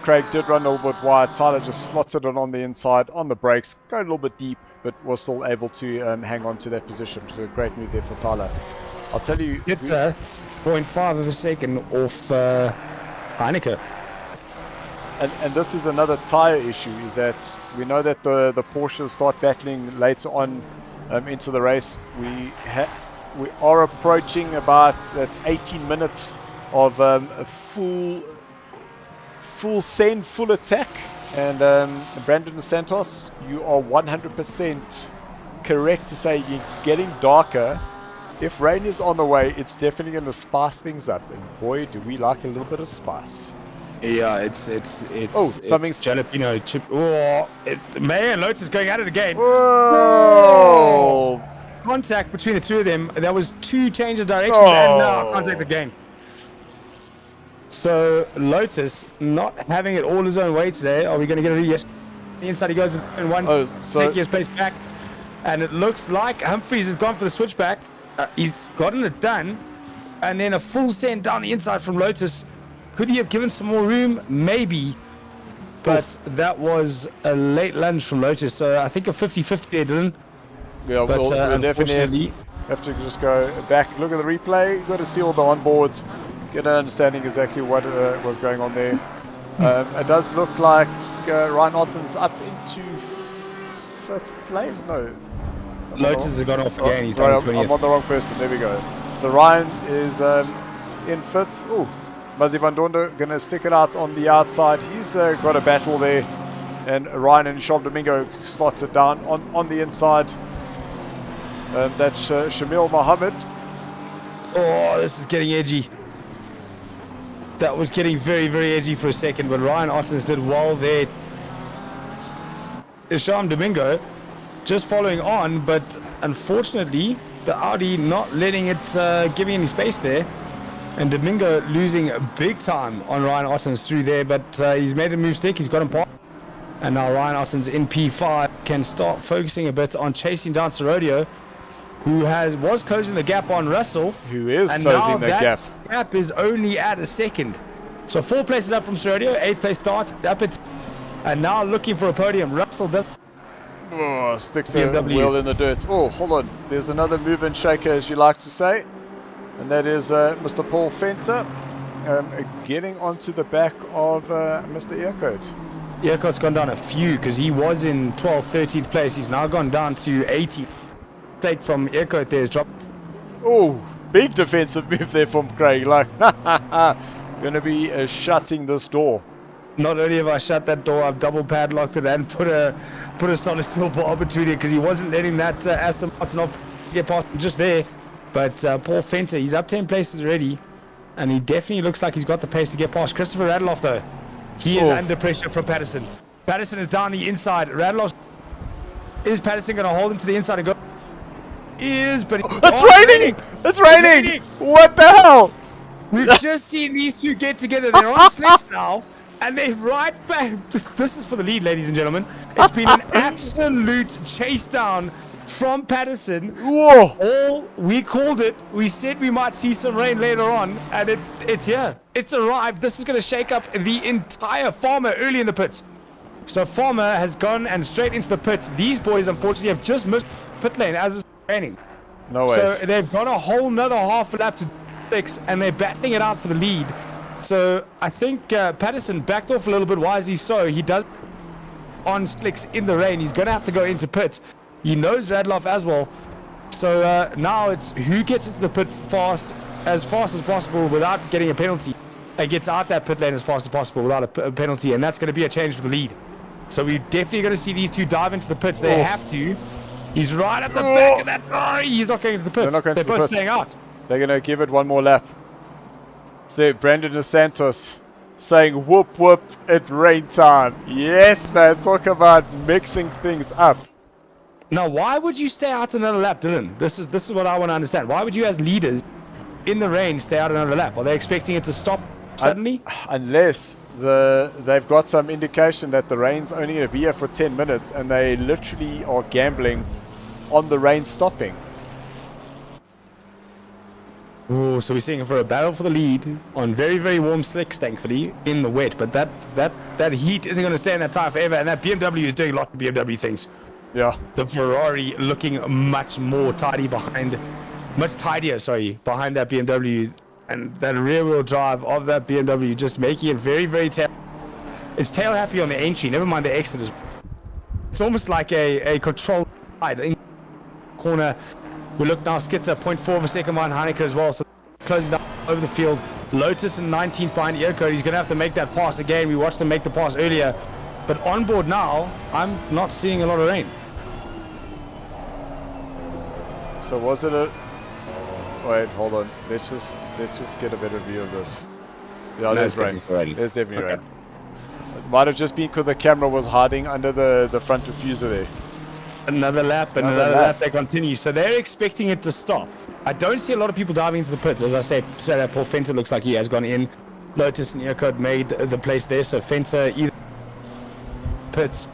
Craig did run a little bit wide. Tyler just slotted it on the inside, on the brakes, going a little bit deep, but was still able to hang on to that position. So a great move there for Tyler. I'll tell you... It's 0.5 of a second off Heineke. And this is another tyre issue, is that we know that the Porsches start battling later on into the race. We are approaching about that 18 minutes of a full send, full attack. And Brandon Santos, you are 100% correct to say it's getting darker. If rain is on the way, it's definitely going to spice things up. And boy, do we like a little bit of spice. Yeah, it's something's jalapeno chip. Oh, it's Mayer and Lotus going at it again. Whoa! Contact between the two of them. That was 2 change of directions, and now contact again. So Lotus not having it all his own way today. Are we going to get a yes? The inside he goes in one, taking his place back, and it looks like Humphries has gone for the switchback. He's gotten it done, and then a full send down the inside from Lotus. Could he have given some more room? Maybe. But that was a late lunge from Lotus. So I think a 50-50 there, Dylan. Yeah, but we'll definitely have to just go back, look at the replay. You've got to see all the onboards, get an understanding exactly what was going on there. It does look like Ryan Otten's up into 5th place. No. Lotus has gone off again. He's sorry, done 20th. I'm on the wrong person. There we go. So Ryan is in 5th. Oh. Mazzy van Dondo going to stick it out on the outside. He's got a battle there. And Ryan and Shab Domingo slots it down on the inside. That's Shamil Mohammed. Oh, this is getting edgy. That was getting very, very edgy for a second, but Ryan Ottens did well there. Sham Domingo just following on, but unfortunately, the Audi not letting it, giving any space there. And Domingo losing big time on Ryan Ottens through there, but he's made a move stick, he's got him past. And now Ryan Ottens in P5 can start focusing a bit on chasing down Serodio, who was closing the gap on Russell. Who is closing the gap. And now that gap is only at a second. So 4 places up from Serodio, 8th place starts, up it. And now looking for a podium. Russell does... Oh, sticks a wheel in the dirt. Oh, hold on. There's another move and shaker, as you like to say. And that is Mr. Paul Fenter getting onto the back of Mr. Earcoat. Earcoat's gone down a few because he was in 12th, 13th place. He's now gone down to 80th. Take from Earcoat there is dropped. Oh, big defensive move there from Craig. Like, going to be shutting this door. Not only have I shut that door, I've double padlocked it and put a solid steel bar between it because he wasn't letting that Aston Martin off get past him just there. But Paul Fenter, he's up 10 places already, and he definitely looks like he's got the pace to get past. Christopher Radloff, though, he is under pressure from Patterson. Patterson is down the inside. Radloff, is Patterson going to hold him to the inside and go? But it's raining! It's raining! What the hell? We've just seen these two get together. They're on slicks now, and they're right back. This is for the lead, ladies and gentlemen. It's been an absolute chase down from Patterson. Whoa! We called it. We said we might see some rain later on, and it's here. It's arrived. This is going to shake up the entire Farmer early in the pits. So Farmer has gone and straight into the pits. These boys, unfortunately, have just missed pit lane as it's raining. No way. So they've got a whole nother half a lap to fix, and they're battling it out for the lead. So I think Patterson backed off a little bit. Why is he so? He does on slicks in the rain. He's going to have to go into pits. He knows Radloff as well. So now it's who gets into the pit as fast as possible without getting a penalty, and gets out that pit lane as fast as possible without a penalty, and that's going to be a change for the lead. So we're definitely going to see these two dive into the pits. They have to. He's right at the back of that. Oh, he's not going to the pits. They're both staying out. They're going to give it one more lap. So Brandon Dos Santos saying, whoop, whoop, it rain time. Yes, man. Talk about mixing things up. Now, why would you stay out another lap, Dylan? This is what I want to understand. Why would you, as leaders in the rain, stay out another lap? Are they expecting it to stop suddenly? Unless they've got some indication that the rain's only going to be here for 10 minutes, and they literally are gambling on the rain stopping. Oh, so we're seeing for a battle for the lead on very, very warm slicks, thankfully, in the wet. But that heat isn't going to stay in that tire forever, and that BMW is doing a lot of BMW things. Yeah. The Ferrari looking much tidier, behind that BMW, and that rear wheel drive of that BMW just making it very, very it's tail happy on the entry, never mind the exit. It's almost like a controlled ride in corner. We look now, Skitzer 0.4 of a second behind Heineken as well, so closing down over the field. Lotus in 19th behind Earcode. He's going to have to make that pass again. We watched him make the pass earlier, but on board now, I'm not seeing a lot of rain. So was it a... Wait, hold on. Let's just get a better view of this. Yeah, there's rain. There's definitely rain. It might have just been because the camera was hiding under the front diffuser there. Another lap, another lap. They continue. So they're expecting it to stop. I don't see a lot of people diving into the pits. As I say that Paul Fenter looks like he has gone in. Lotus and Earcode made the place there. So Fenter either pits.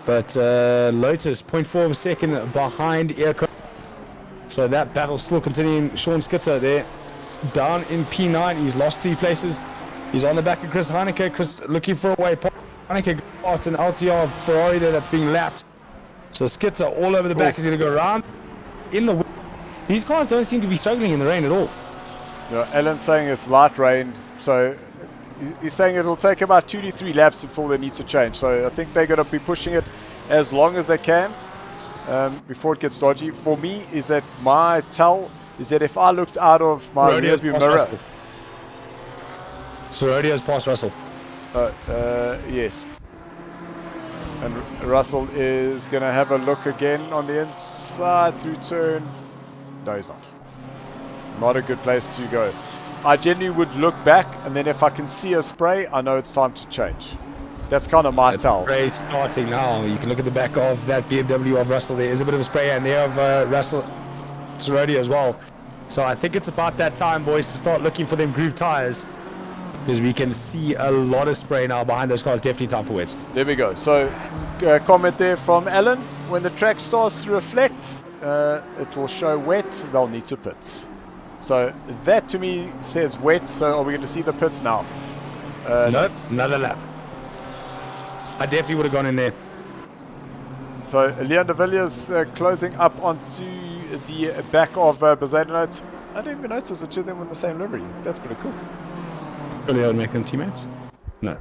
But Lotus 0.4 of a second behind Earcode. So that battle still continuing. Sean Skitzer there down in P9. He's lost 3 places. He's on the back of Chris Heineke. Chris looking for a way. Heineke past an LTR Ferrari there that's being lapped. So Skitzer all over the back. Is going to go around in the... These cars don't seem to be struggling in the rain at all. Yeah, Alan's saying it's light rain. So he's saying it'll take about 2 to 3 laps before they need to change. So I think they're going to be pushing it as long as they can before it gets dodgy. For me, is that my tell is that if I looked out of my rearview mirror... So Rodeo's past Russell. Yes. And Russell is going to have a look again on the inside through turn. No, he's not. Not a good place to go. I generally would look back, and then if I can see a spray, I know it's time to change. That's kind of my tell. Spray starting now. You can look at the back of that BMW of Russell. There is a bit of a spray, and there of Russell Rodeo as well. So I think it's about that time, boys, to start looking for them groove tires. Because we can see a lot of spray now behind those cars. Definitely time for wets. There we go. So, comment there from Alan. When the track starts to reflect, it will show wet. They'll need to pit. So, that to me says wet. So, are we going to see the pits now? Nope. Another lap. I definitely would have gone in there. So, Leon de Villiers closing up onto the back of Bezadenote. I didn't even notice the two of them in the same livery. That's pretty cool. Really, that would make them teammates? No.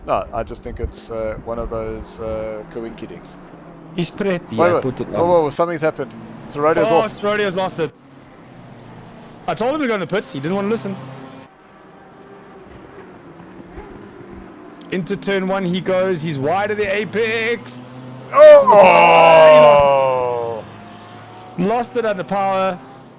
No, I just think it's one of those coinkydings. He's pretty. Whoa, something's happened. So Rodeo's off. Rodeo's lost it. I told him to go in the pits. He didn't want to listen. Into turn 1 he goes. He's wide of the apex. Oh! Lost it under power.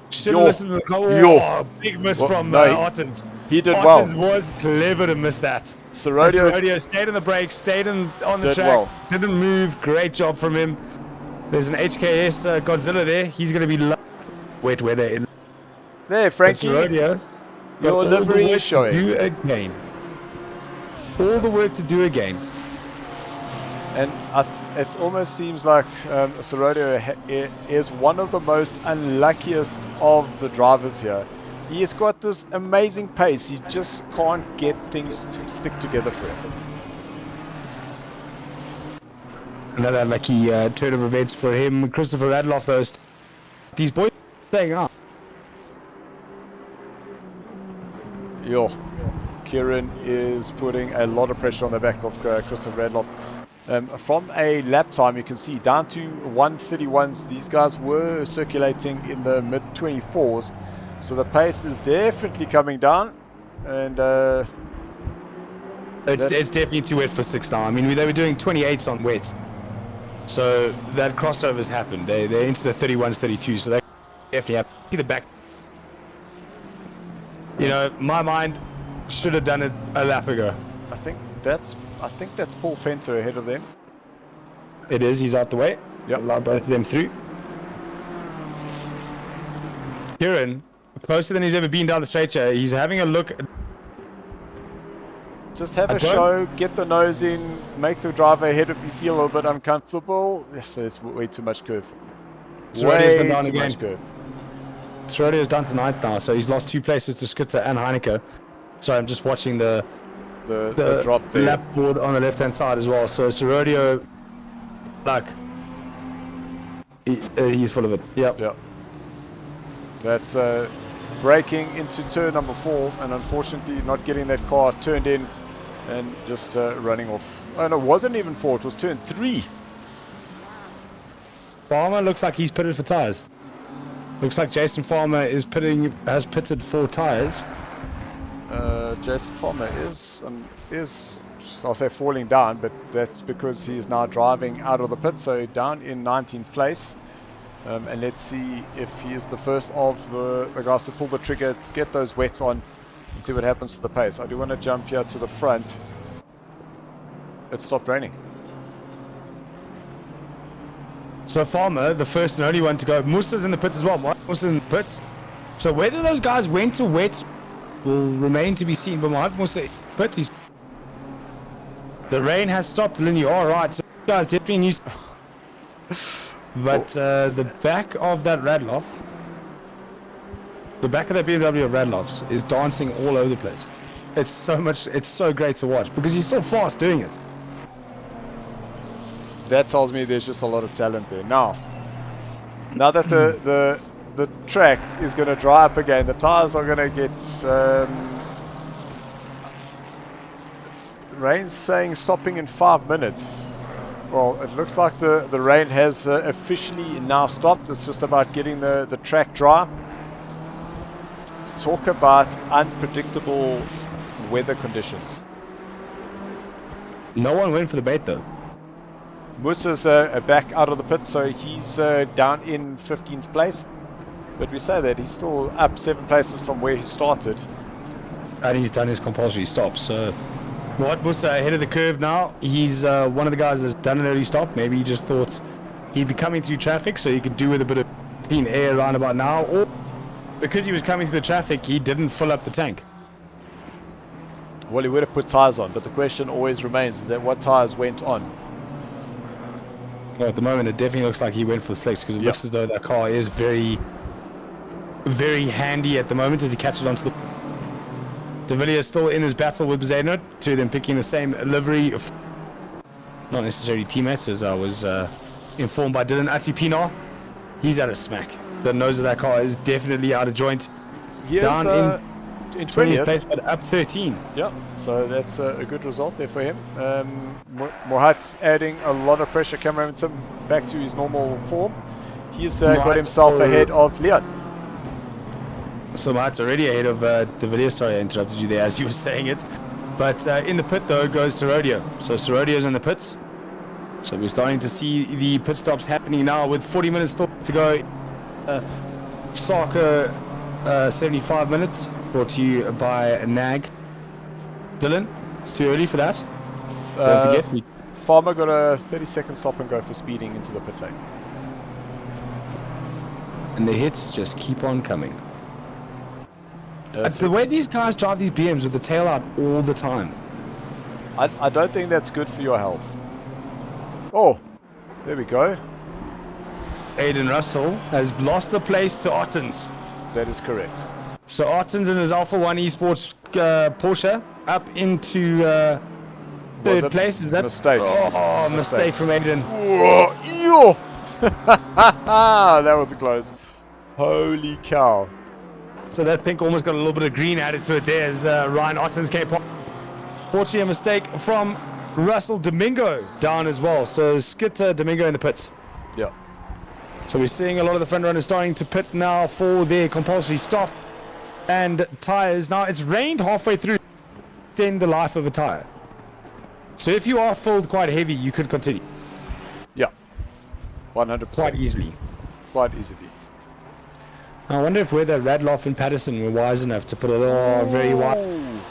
Should have listened to the call. Oh, big miss from Ottens. He did Ottens well. was clever to miss that. So Rodeo stayed on the brakes, stayed on the track, didn't move. Great job from him. There's an HKS Godzilla there. He's going to be wet weather. There, Frankie. Rodeo, your livery is showing. Do again. All the work to do again. And it almost seems like Sorodio is one of the most unluckiest of the drivers here. He's got this amazing pace. He just can't get things to stick together for him. Another lucky turn of events for him. Christopher Radloff, though. These boys are staying up. Yo, Kieran is putting a lot of pressure on the back of Christopher Radloff. From a lap time, you can see down to 1:31s. These guys were circulating in the mid 24s, so the pace is definitely coming down. And it's definitely too wet for 6 now. I mean, they were doing 28s on wets, so that crossover's happened. They're into the 31s, 32s, so they definitely have to the back. You know, my mind should have done it a lap ago. I think that's Paul Fenter ahead of them. It is. He's out the way. Yep. Allow both of them through. Kieran, closer than he's ever been down the straight here. He's having a look. Just have a show, get the nose in, make the driver ahead if you feel a little bit uncomfortable. Yes, it's way too much curve. Sorodeo's gone down Way too again. much curve. Sorodeo's down to 9th now, so he's lost 2 places to Skutzer and Heineke. Sorry, I'm just watching the drop there. lap board on the left-hand side as well. So Sorodio, like, he's full of it. Yep. Yep. That's braking into turn number 4, and unfortunately not getting that car turned in and just running off. Oh no, it wasn't even 4, it was turn 3. Farmer looks like he's pitted for tyres. Looks like Jason Farmer has pitted 4 tyres. Jason Farmer is I'll say falling down, but that's because he is now driving out of the pit, so down in 19th place. And let's see if he is the first of the guys to pull the trigger, get those wets on, and see what happens to the pace. I do want to jump here to the front. It stopped raining. So Farmer, the first and only one to go. Musa's in the pits as well. Musa's in the pits. So whether those guys went to wets will remain to be seen. But Mohamed Musa pits. The rain has stopped, Lynn. You are right. So guys definitely new. But the back of that Radloff, the back of that BMW of Radloff's is dancing all over the place. It's so great to watch because he's so fast doing it. That tells me there's just a lot of talent there. Now that the track is going to dry up again, the tires are going to get rain's saying stopping in 5 minutes. Well, it looks like the rain has officially now stopped. It's just about getting the track dry. Talk about unpredictable weather conditions. No one went for the bait though. Musa's back out of the pit, so he's down in 15th place. But we say that he's still up 7 places from where he started. And he's done his compulsory stops. So Mohamed Musa ahead of the curve now. He's one of the guys that's done an early stop. Maybe he just thought he'd be coming through traffic, so he could do with a bit of clean air around about now. Or because he was coming through the traffic, he didn't fill up the tank. Well, he would have put tires on, but the question always remains, is that what tires went on? Well, at the moment, it definitely looks like he went for the slicks because it looks as though that car is very, very handy at the moment as he catches onto the... De Villiers still in his battle with Bezeno, two of them picking the same livery. Not necessarily teammates, as I was informed by Dylan Atipina. He's out of smack. The nose of that car is definitely out of joint. He is Down in 20th place, but up 13. Yeah, so that's a good result there for him. Mohat adding a lot of pressure, Cameron Tim back to his normal form. He's got himself ahead of Leon. So Matt's already ahead of De Villiers. Sorry, I interrupted you there as you were saying it. But in the pit, though, goes Sorodio. So Sorodio's in the pits. So we're starting to see the pit stops happening now with 40 minutes still to go. SARCO 75 minutes, brought to you by NAG. Dylan, it's too early for that. Don't forget. Farmer got a 30-second stop and go for speeding into the pit lane. And the hits just keep on coming. The way these guys drive these BMs with the tail out all the time. I don't think that's good for your health. Oh, There we go. Aiden Russell has lost the place to Ottens. That is correct. So Ottens in his Alpha 1 Esports Porsche up into third place. Is that mistake? Oh, mistake from Aiden. Whoa, yo! That was close. Holy cow. So that pink almost got a little bit of green added to it there as Ryan Ottens came past. Fortunately, a mistake from Russell Domingo down as well. So Skit Domingo in the pits. Yeah. So we're seeing a lot of the front runners starting to pit now for their compulsory stop and tires. Now it's rained halfway through, extend the life of a tire. So if you are filled quite heavy, you could continue. Yeah. 100%. Quite easily. Quite easily. I wonder if whether Radloff and Patterson were wise enough to put a little very wide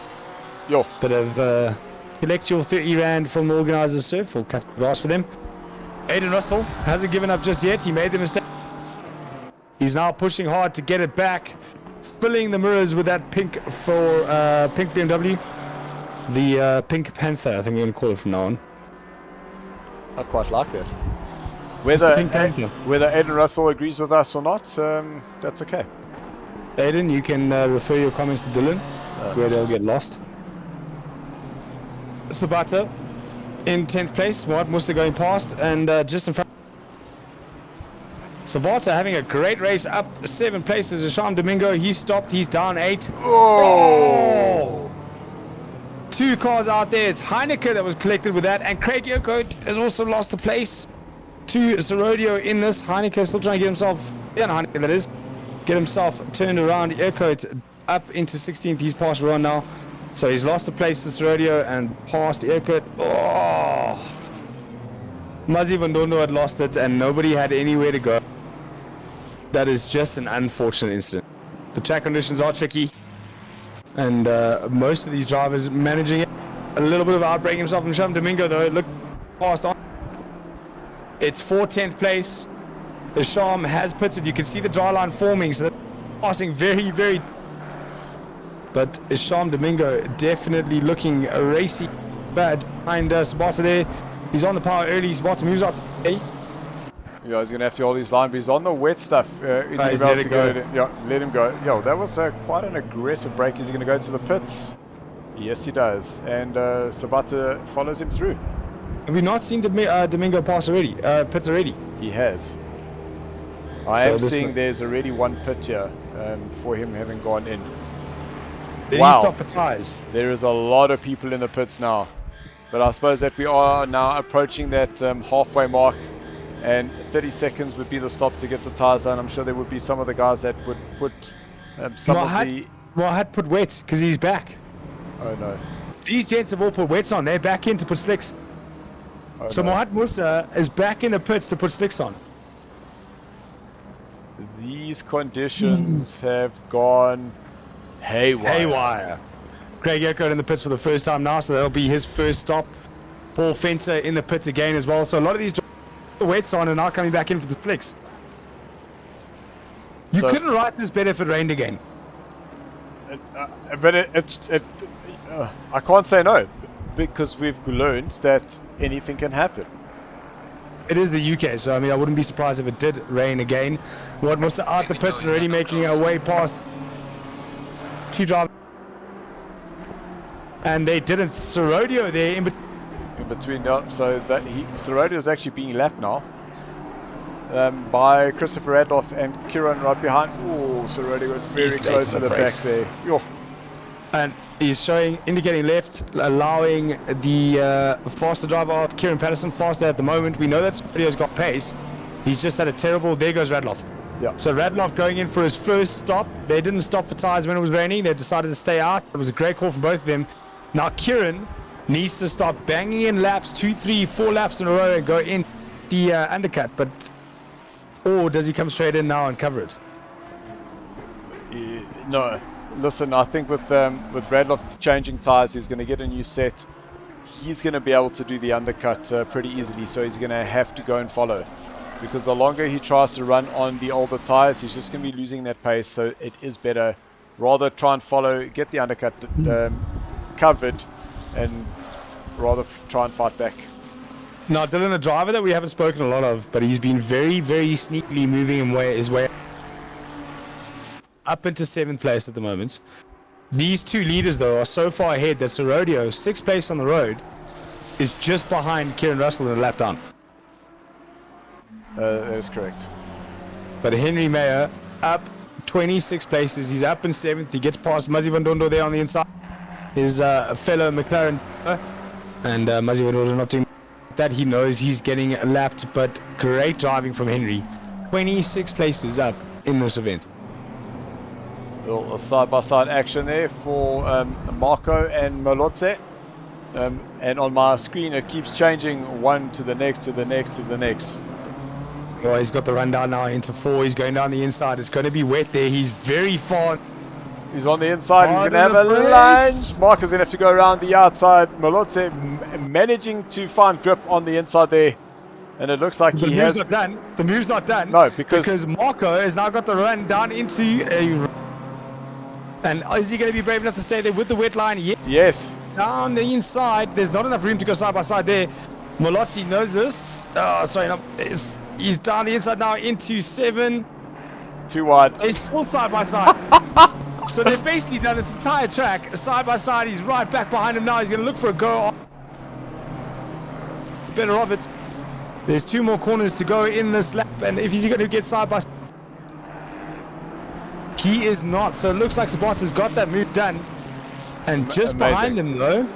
Yo. bit of collect your 30 Rand from the organizers, sir, for cut the grass for them. Aiden Russell hasn't given up just yet. He made the mistake. He's now pushing hard to get it back, filling the mirrors with that pink for pink BMW. The Pink Panther, I think we're going to call it from now on. I quite like that. Whether Pink Panther. whether Aiden Russell agrees with us or not, that's okay. Aiden, you can refer your comments to Dylan, where they'll get lost. Sabata in 10th place. Moat Musa going past, and just in front. Sabata having a great race, up 7 places. Asham Domingo, he's stopped. He's down 8. Oh! 2 cars out there. It's Heineke that was collected with that, and Craig Yokote has also lost a place to Serodio in this. Heineke still trying to get himself, Heineke that is, get himself turned around. Yokote up into 16th. He's past Ron now. So he's lost the place to Serodio and past Yokote. Oh! Mazi Vandondo had lost it, and nobody had anywhere to go. That is just an unfortunate incident. The track conditions are tricky, and most of these drivers managing it. A little bit of outbreaking himself from Sham Domingo, though. Look past on. It's for 10th place. Isham has pitted. You can see the dry line forming, so they're passing very, very. But Isham Domingo definitely looking racy bad behind Sabata there. He's on the power early. Sabata moves out the way. Yeah, he's going to have to hold his line, but he's on the wet stuff. Is he about to go? Yeah, let him go. Yo, that was quite an aggressive break. Is he going to go to the pits? Yes, he does. And Sabata follows him through. Have we not seen Domingo pass already? Pits already? He has. I am seeing there's already 1 pit here for him having gone in. Did he stop for tires? There is a lot of people in the pits now. But I suppose that we are now approaching that halfway mark. And 30 seconds would be the stop to get the tires on. I'm sure there would be some of the guys that would put some of the... Mohat put wets because he's back. Oh no. These gents have all put wets on. They're back in to put slicks. Oh, so no. Mohat Musa is back in the pits to put slicks on. These conditions have gone haywire. Craig Yokote in the pits for the first time now, so that'll be his first stop. Paul Fenter in the pits again as well. So a lot of these wets on and now coming back in for the slicks. You couldn't write this better if it rained again. But I can't say no, because we've learned that anything can happen. It is the UK, so I mean I wouldn't be surprised if it did rain again. What was out the pits and already making our way past 2 drivers. And they didn't. Serodio there in between. So that Serodio is actually being lapped now by Christopher Radloff and Kieran right behind. Oh, Serodio got very close to the back there. Yo. And he's indicating left, allowing the faster driver out, Kieran Patterson, faster at the moment. We know that Serodio's got pace. He's just had a terrible. There goes Radloff. Yeah. So Radloff going in for his first stop. They didn't stop for tires when it was raining. They decided to stay out. It was a great call from both of them. Now Kieran needs to start banging in laps, 2, 3, 4 laps in a row and go in the undercut. Or does he come straight in now and cover it? No. Listen, I think with Radloff changing tires, he's going to get a new set. He's going to be able to do the undercut pretty easily, so he's going to have to go and follow. Because the longer he tries to run on the older tires, he's just going to be losing that pace, so it is better. Rather try and follow, get the undercut covered, and rather try and fight back. Now, Dylan, a driver that we haven't spoken a lot of, but he's been very, very sneakily moving his way up into 7th place at the moment. These two leaders, though, are so far ahead that Sorodio, 6th place on the road, is just behind Kieran Russell in a lap down. That is correct. But Henry Mayer up 26 places. He's up in 7th. He gets past Muzzy Van Dondo there on the inside. His fellow McLaren. And Muzzy Van Dondo not doing that. He knows he's getting lapped, but great driving from Henry. 26 places up in this event. Little side-by-side action there for Marco and Molotse. And on my screen it keeps changing one to the next, to the next, to the next. Well, he's got the rundown now into 4. He's going down the inside. It's going to be wet there. He's very far. He's on the inside. He's going to have a lunge. Marco's going to have to go around the outside. Molotse managing to find grip on the inside there. And it looks like he has... The move's not done. The move's not done. No, because Marco has now got the run down into a... And is he going to be brave enough to stay there with the wet line? Yes. Down the inside. There's not enough room to go side by side there. Molotse knows this. Oh, sorry. No, he's down the inside now into 7. Too wide. He's full side by side. So they've basically done this entire track side by side. He's right back behind him now. He's going to look for a go. Better of it. There's 2 more corners to go in this lap. And if he's going to get side by side, he is not. So it looks like Sabata's got that move done. And just behind him, though,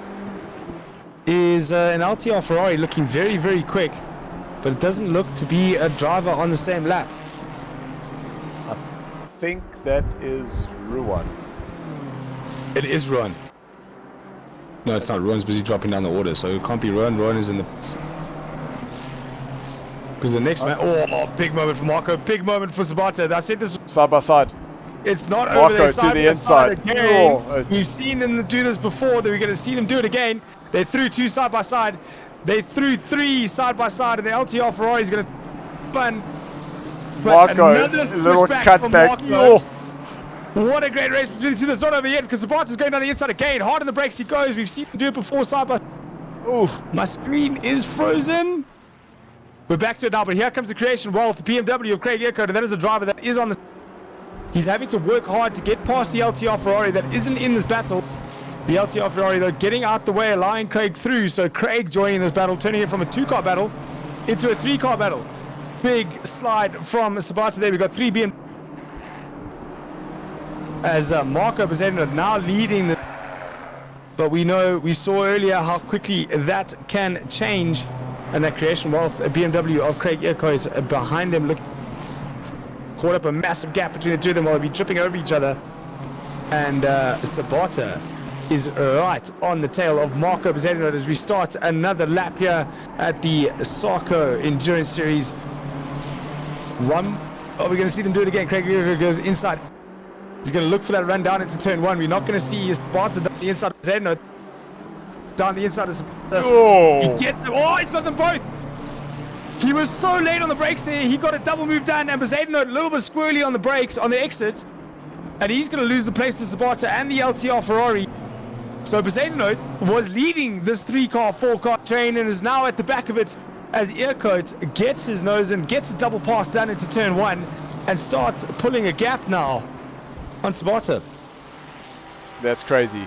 is an LTR Ferrari looking very, very quick. But it doesn't look to be a driver on the same lap. I think that is Ruan. It is Ruan. No, it's not. Ruan's busy dropping down the order, so it can't be Ruan. Ruan is in the pits. Because the next man... Oh, big moment for Marco. Big moment for Sabata. I said this... Side by side. It's not Marco over there. Side to the inside. Again. Oh. We've seen them do this before. That we're going to see them do it again. They threw 2 side by side. They threw 3 side by side, and the LTR Ferrari is going to fun. Marco, a little cutback. Oh. What a great race between the two. That's not over yet because Sabata's going down the inside again. Hard on the brakes he goes. We've seen him do it before side by side. Oof. My screen is frozen. We're back to it now, but here comes the creation wealth, the BMW of Craig Earcote, and that is a driver that is on the... He's having to work hard to get past the LTR Ferrari that isn't in this battle. The LTR Ferrari, though, getting out the way, allowing Craig through. So Craig joining this battle, turning it from a 2-car battle into a 3-car battle. Big slide from Sabata there. We've got 3 BMW. As Marco Bezzecchio now leading the... But we saw earlier how quickly that can change. And that creation wealth, a BMW of Craig Earcote behind them, caught up a massive gap between the two of them while they'll be tripping over each other. And Sabata is right on the tail of Marco Bezzecchio as we start another lap here at the SARCO Endurance Series. Are we going to see them do it again? Craig Earcote goes inside. He's going to look for that run down into turn 1. We're not going to see Sabata down the inside of Bezzecchio. Down the inside of Sabata. He gets them. Oh, he's got them both. He was so late on the brakes there. He got a double move done, and Bezzecchio a little bit squirrely on the brakes on the exit. And he's going to lose the place to Sabata and the LTR Ferrari. So Bezzecchio was leading this 3-car, 4-car train and is now at the back of it as Earcote gets his nose and gets a double pass done into turn 1 and starts pulling a gap now on Sabata. That's crazy.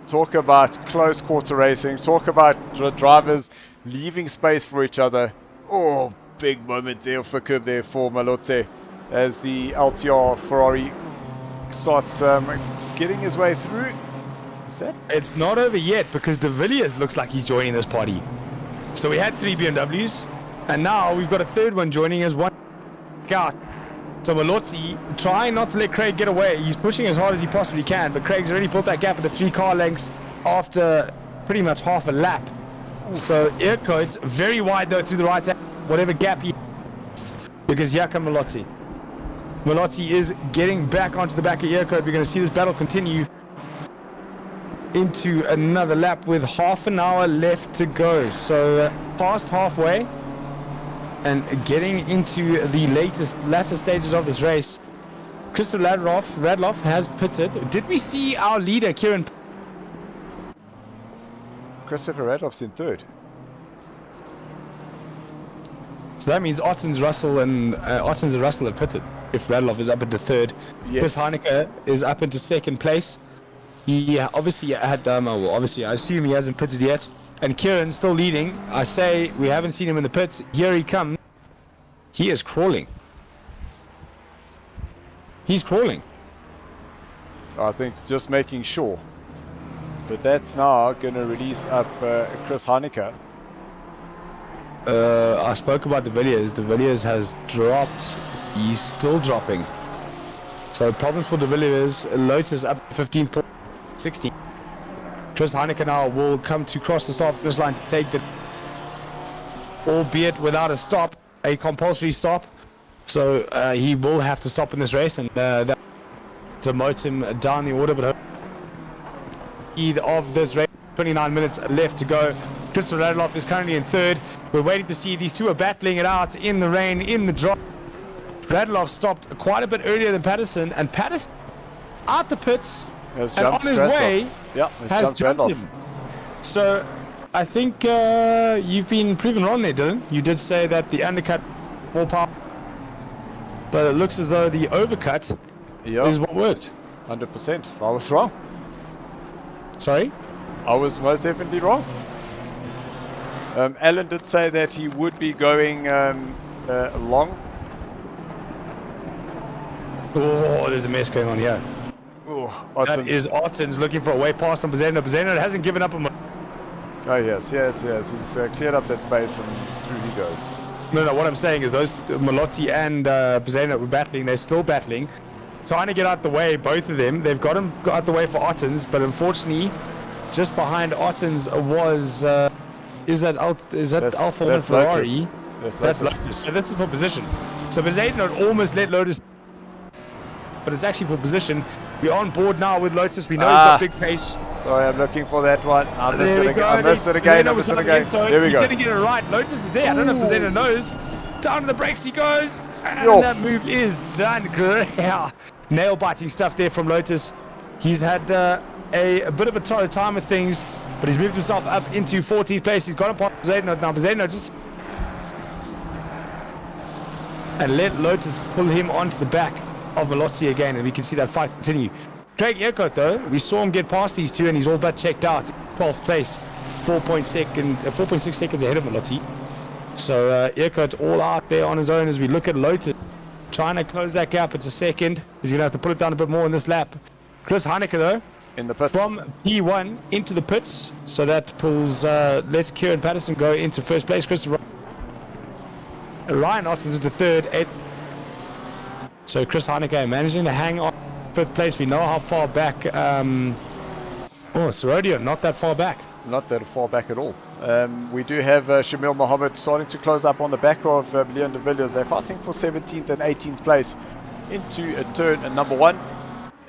Talk about close quarter racing. Talk about drivers leaving space for each other. Oh, big moment there off the curb there for Molotse as the LTR Ferrari starts getting his way through. Is that? It's not over yet because De Villiers looks like he's joining this party. So we had 3 BMWs and now we've got a 3rd one joining as 1 car. So Molotse trying not to let Craig get away. He's pushing as hard as he possibly can, but Craig's already pulled that gap into 3 car lengths after pretty much half a lap. So Earcote very wide though through the right hand, whatever gap he has, because here comes Molotse. Molotse is getting back onto the back of Earcote. We're going to see this battle continue into another lap with half an hour left to go. So past halfway and getting into the latter stages of this race. Christopher Radloff has pitted. Did we see our leader Kieran? Christopher Radloff's in 3rd. So that means Ottens, Russell, and Russell have pitted. If Radloff is up into third, Yes. Chris Heineke is up into second place. He obviously had well, obviously I assume he hasn't pitted yet. And Kieran's still leading. I say we haven't seen him in the pits. Here he comes. He is crawling. He's crawling. I think just making sure. But that's now going to release up Chris Heineke. I spoke about the Villiers. The Villiers has dropped. He's still dropping. So problems for the Villiers. Lotus up 15th, 16. Chris Heineke now will come to cross the start finish line to take the, albeit without a stop, a compulsory stop. So he will have to stop in this race, and that demotes him down the order. But speed of this race, 29 minutes left to go. Christopher Radloff is currently in third. We're waiting to see, these two are battling it out in the rain, in the drop. Radloff stopped quite a bit earlier than Patterson, and Patterson out the pits and on his way has jumped him. So I think you've been proven wrong there, Dylan. You did say that the undercut more power, but it looks as though the overcut is what worked. 100%. I was wrong. Sorry? I was most definitely wrong. Alan did say that he would be going long. Oh, there's a mess going on here. Oh, That is Ottens looking for a way past on Bazeno. Bazeno hasn't given up on him. Oh, yes. He's cleared up that space and through he goes. No, what I'm saying is those Malotzi and Bazeno were battling. They're still battling. Trying to get out the way, both of them. They've got him out the way for Ottens, but unfortunately, just behind Ottens was... Is that Alfa Romeo Ferrari? That's Lotus. So this is for position. So Bazeno almost let Lotus... But it's actually for position. We're on board now with Lotus. We know he's got big pace. Sorry, I'm looking for that one. I missed it again. There we go. He didn't get it right. Lotus is there. I don't know if Bazeno knows. Down to the brakes he goes. And that move is done. Great. Nail-biting stuff there from Lotus. He's had a bit of a time with things, but he's moved himself up into 14th place. He's got him past Bazeno. Now Bazeno just... And let Lotus pull him onto the back of Malotzi again, and we can see that fight continue. Craig Earcote, though, we saw him get past these two, and he's all but checked out. 12th place, 4.6 seconds ahead of Malotzi. So Earcote all out there on his own as we look at Lotus trying to close that gap. It's a second. He's going to have to pull it down a bit more in this lap. Chris Heineke, though, in the pits. From P1 into the pits, so that pulls lets Kieran Patterson go into first place. Ryan Ottens into third. So Chris Heineke managing to hang on fifth place. We know how far back. Sarodio, not that far back. Not that far back at all. We do have Shamil Mohammed starting to close up on the back of Leon de Villiers. They're fighting for 17th and 18th place into a turn number one.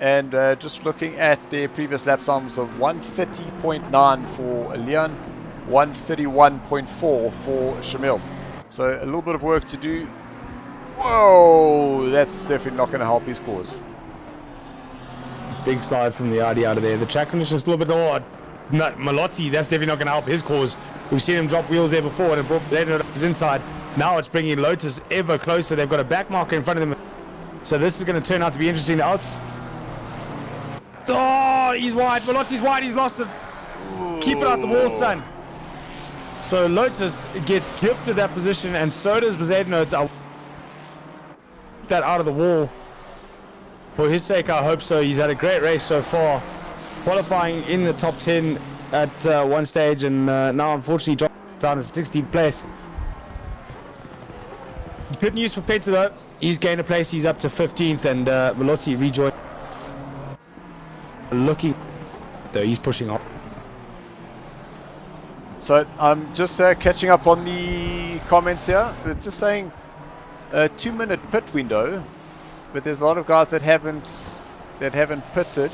And just looking at their previous lap times of 130.9 for Leon, 131.4 for Shamil. So a little bit of work to do. Whoa, that's definitely not going to help his cause. Big slide from the RD out of there. The track condition is a little bit odd. Malotzi, that's definitely not going to help his cause. We've seen him drop wheels there before, and it brought Zayden up his inside. Now it's bringing Lotus ever closer. They've got a back marker in front of them. So this is going to turn out to be interesting. Oh, he's wide. Malotzi's wide. He's lost it. Keep it out the wall, son. So Lotus gets gifted that position, and so does Bazeno. That out of the wall. For his sake, I hope so. He's had a great race so far, qualifying in the top 10 at one stage, and now unfortunately dropped down to 16th place. Good news for Fenter, though. He's gained a place. He's up to 15th, and Malotzi rejoined. Looking, though, he's pushing on. So I'm just catching up on the comments here. It's just saying a 2-minute pit window, but there's a lot of guys that haven't pitted.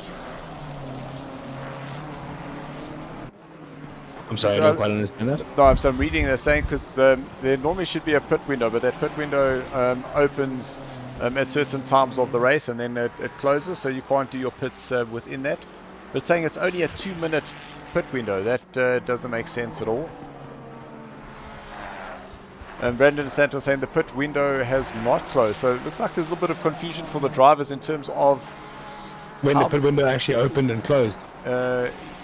I'm sorry, I don't quite understand that. No, I'm reading. They're saying because there normally should be a pit window, but that pit window opens at certain times of the race, and then it closes, so you can't do your pits within that. But it's saying it's only a 2-minute pit window. That doesn't make sense at all. And Brandon Santos saying the pit window has not closed. So it looks like there's a little bit of confusion for the drivers in terms of when the pit window actually opened and closed.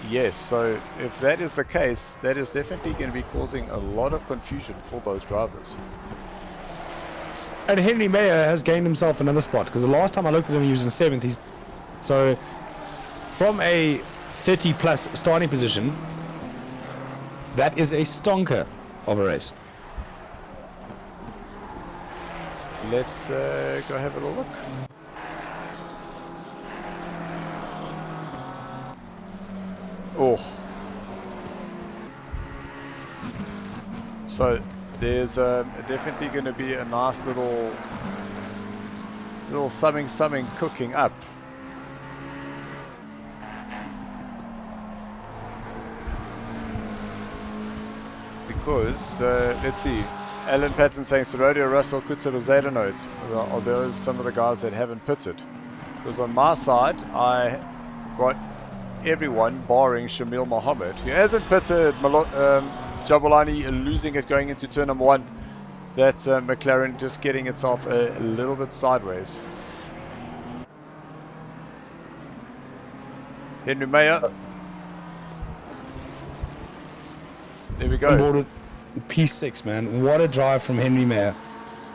Yes, so if that is the case, that is definitely going to be causing a lot of confusion for those drivers. And Henry Mayer has gained himself another spot, because the last time I looked at him, he was in 7th. So from a 30 plus starting position, that is a stonker of a race. Let's go have a little look. Oh. So there's definitely going to be a nice little something cooking up. Because let's see, Alan Patton saying Serodio, Russell, Kutzer, Zeta notes. Are those some of the guys that haven't pitted? Because on my side, I got everyone barring Shamil Mohammed, who hasn't pitted. Jabulani losing it going into turn number 1. That's McLaren just getting itself a little bit sideways. Henry Mayer. There we go. P6, man. What a drive from Henry Mayer.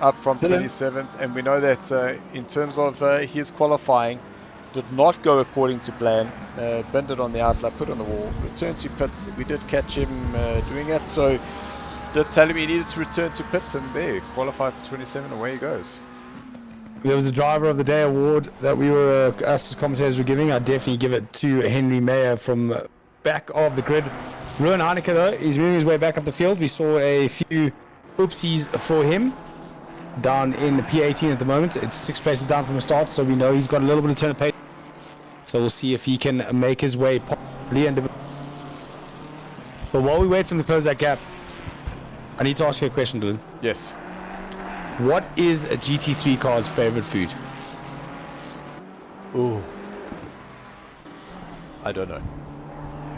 Up from 27th, and we know that in terms of his qualifying, did not go according to plan. Binned it on the outside, put on the wall, returned to pits. We did catch him doing it, so did tell him he needed to return to pits, and there, qualified for 27, away he goes. There was a driver of the day award that we were, us as commentators were giving. I'd definitely give it to Henry Mayer from back of the grid. Ruan Heineke though, he's moving his way back up the field. We saw a few oopsies for him down in the P18 at the moment. It's 6 places down from the start, so we know he's got a little bit of turn of pace. So we'll see if he can make his way past the end of it. But while we wait for him to close that gap, I need to ask you a question, Dylan. Yes. What is a GT3 car's favorite food? Ooh. I don't know.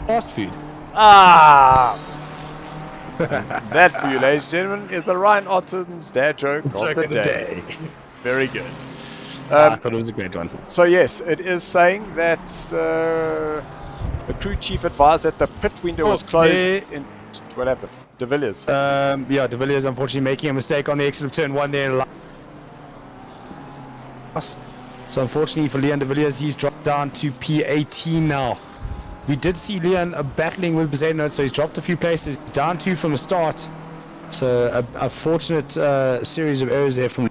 Fast food. Ah! That for you, ladies and gentlemen, is the Ryan Otten's dad joke of the day. Very good. I thought it was a great one. So yes, it is saying that the crew chief advised that the pit window was closed. In what happened? De Villiers. Yeah, De Villiers unfortunately making a mistake on the exit of turn 1 there. So unfortunately for Leon De Villiers, he's dropped down to P18 now. We did see Leon battling with Bezeno, so he's dropped a few places. Down 2 from the start. So a fortunate series of errors there from.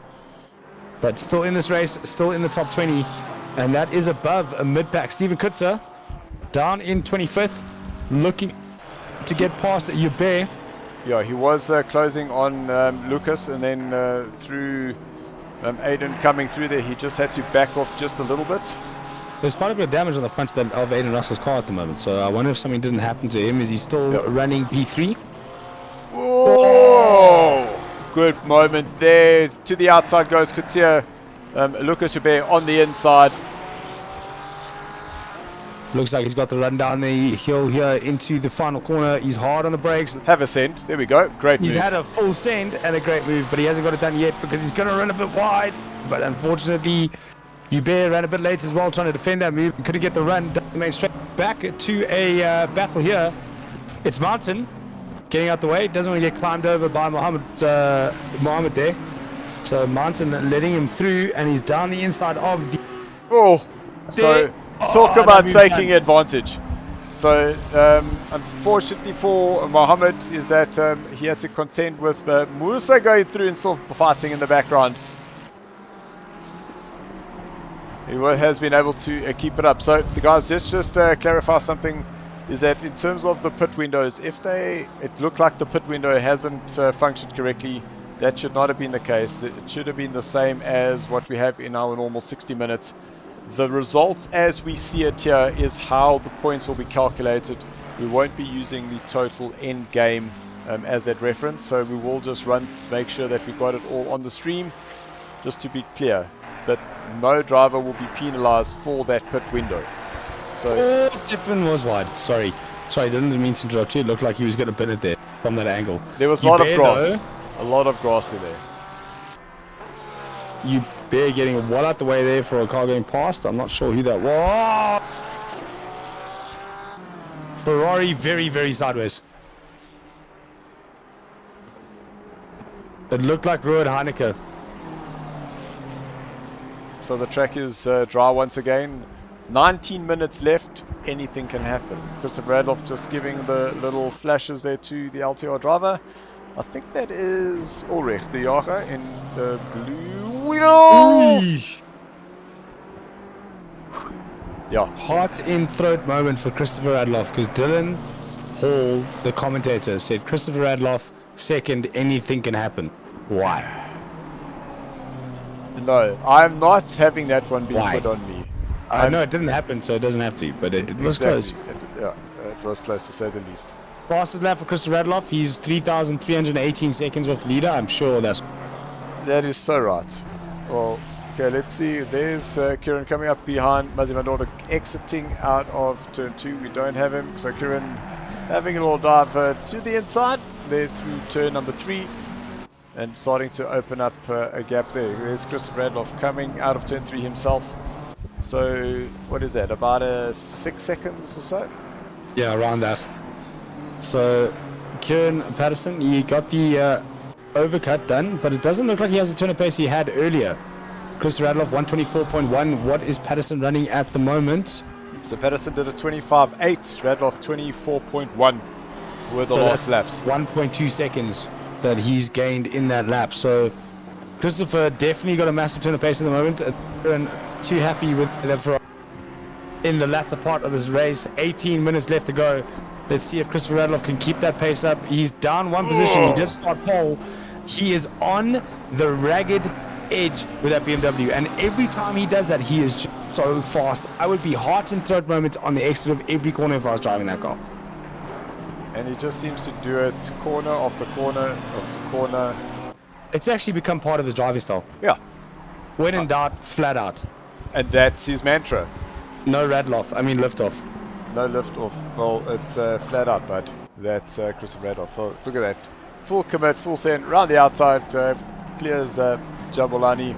But still in this race, still in the top 20. And that is above a mid-pack. Steven Kutzer down in 25th, looking to get past Hubert. Yeah, he was closing on Lucas, and then through Aiden coming through there, he just had to back off just a little bit. There's quite a bit of damage on the front of Aiden Russell's car at the moment, so I wonder if something didn't happen to him. Is he still running P3? Oh! Good moment there. To the outside goes Kutsia. Lucas Hubert on the inside. Looks like he's got the run down the hill here into the final corner. He's hard on the brakes. Have a send. There we go. Great move. He's had a full send and a great move, but he hasn't got it done yet because he's going to run a bit wide. But unfortunately, Hubert ran a bit late as well, trying to defend that move. Couldn't get the run down the main straight. Back to a battle here. It's Mountain getting out the way. Doesn't want to get climbed over by Mohammed there. So Mountain letting him through, and he's down the inside of the... Oh! So, talk about taking advantage. So, unfortunately for Mohammed is that he had to contend with Musa going through and still fighting in the background. He has been able to keep it up. So, the guys, just clarify something, is that in terms of the pit windows, if it looked like the pit window hasn't functioned correctly, that should not have been the case. It should have been the same as what we have in our normal 60 minutes. The results as we see it here is how the points will be calculated. We won't be using the total end game as that reference, so we will just make sure that we got it all on the stream, just to be clear. But no driver will be penalized for that pit window. So Stefan was wide. Sorry, didn't mean to interrupt you. It looked like he was going to pin it there from that angle. There was a lot of grass. A lot of grass in there. You bear getting well out the way there for a car going past. I'm not sure who that was. Ferrari very, very sideways. It looked like Ruud Heineke. So the track is dry once again. 19 minutes left. Anything can happen. Christopher Radloff just giving the little flashes there to the LTR driver. I think that is Ulrich de Jager in the blue wheels. Yeah. Heart in throat moment for Christopher Radloff, because Dylan Hall, the commentator, said Christopher Radloff second, anything can happen. Why? No, I'm not having that one being Why? put on me. I know it didn't happen, so it doesn't have to, but it was close. Yeah, it was close to say the least. Fastest lap for Christopher Radloff, he's 3,318 seconds with the leader. I'm sure That is so right. Well, okay, let's see. There's Kieran coming up behind Mazimandorda, exiting out of turn 2. We don't have him, so Kieran having a little dive to the inside there through turn number 3 and starting to open up a gap there. There's Christopher Radloff coming out of turn 3 himself. So what is that, about 6 seconds or so? Yeah, around that. So Kieran Patterson, he got the overcut done, but it doesn't look like he has the turn of pace he had earlier. Chris Radloff 124.1. What is Patterson running at the moment? So Patterson did a 25.8, Radloff 24.1 were the last laps. 1.2 seconds that he's gained in that lap. So Christopher definitely got a massive turn of pace at the moment. And too happy with that for in the latter part of this race. 18 minutes left to go. Let's see if Christopher Radloff can keep that pace up. He's down one position. He did start pole. He is on the ragged edge with that BMW, and every time he does that, he is just so fast. I would be heart and throat moments on the exit of every corner if I was driving that car. And he just seems to do it corner after corner after corner. It's actually become part of his driving style. Yeah. When in doubt, flat out. And that's his mantra. No Radloff. I mean lift off. No lift off. Well, it's flat out, bud. That's Christopher Radloff. Oh, look at that. Full commit, full send, round the outside, clears Jabulani.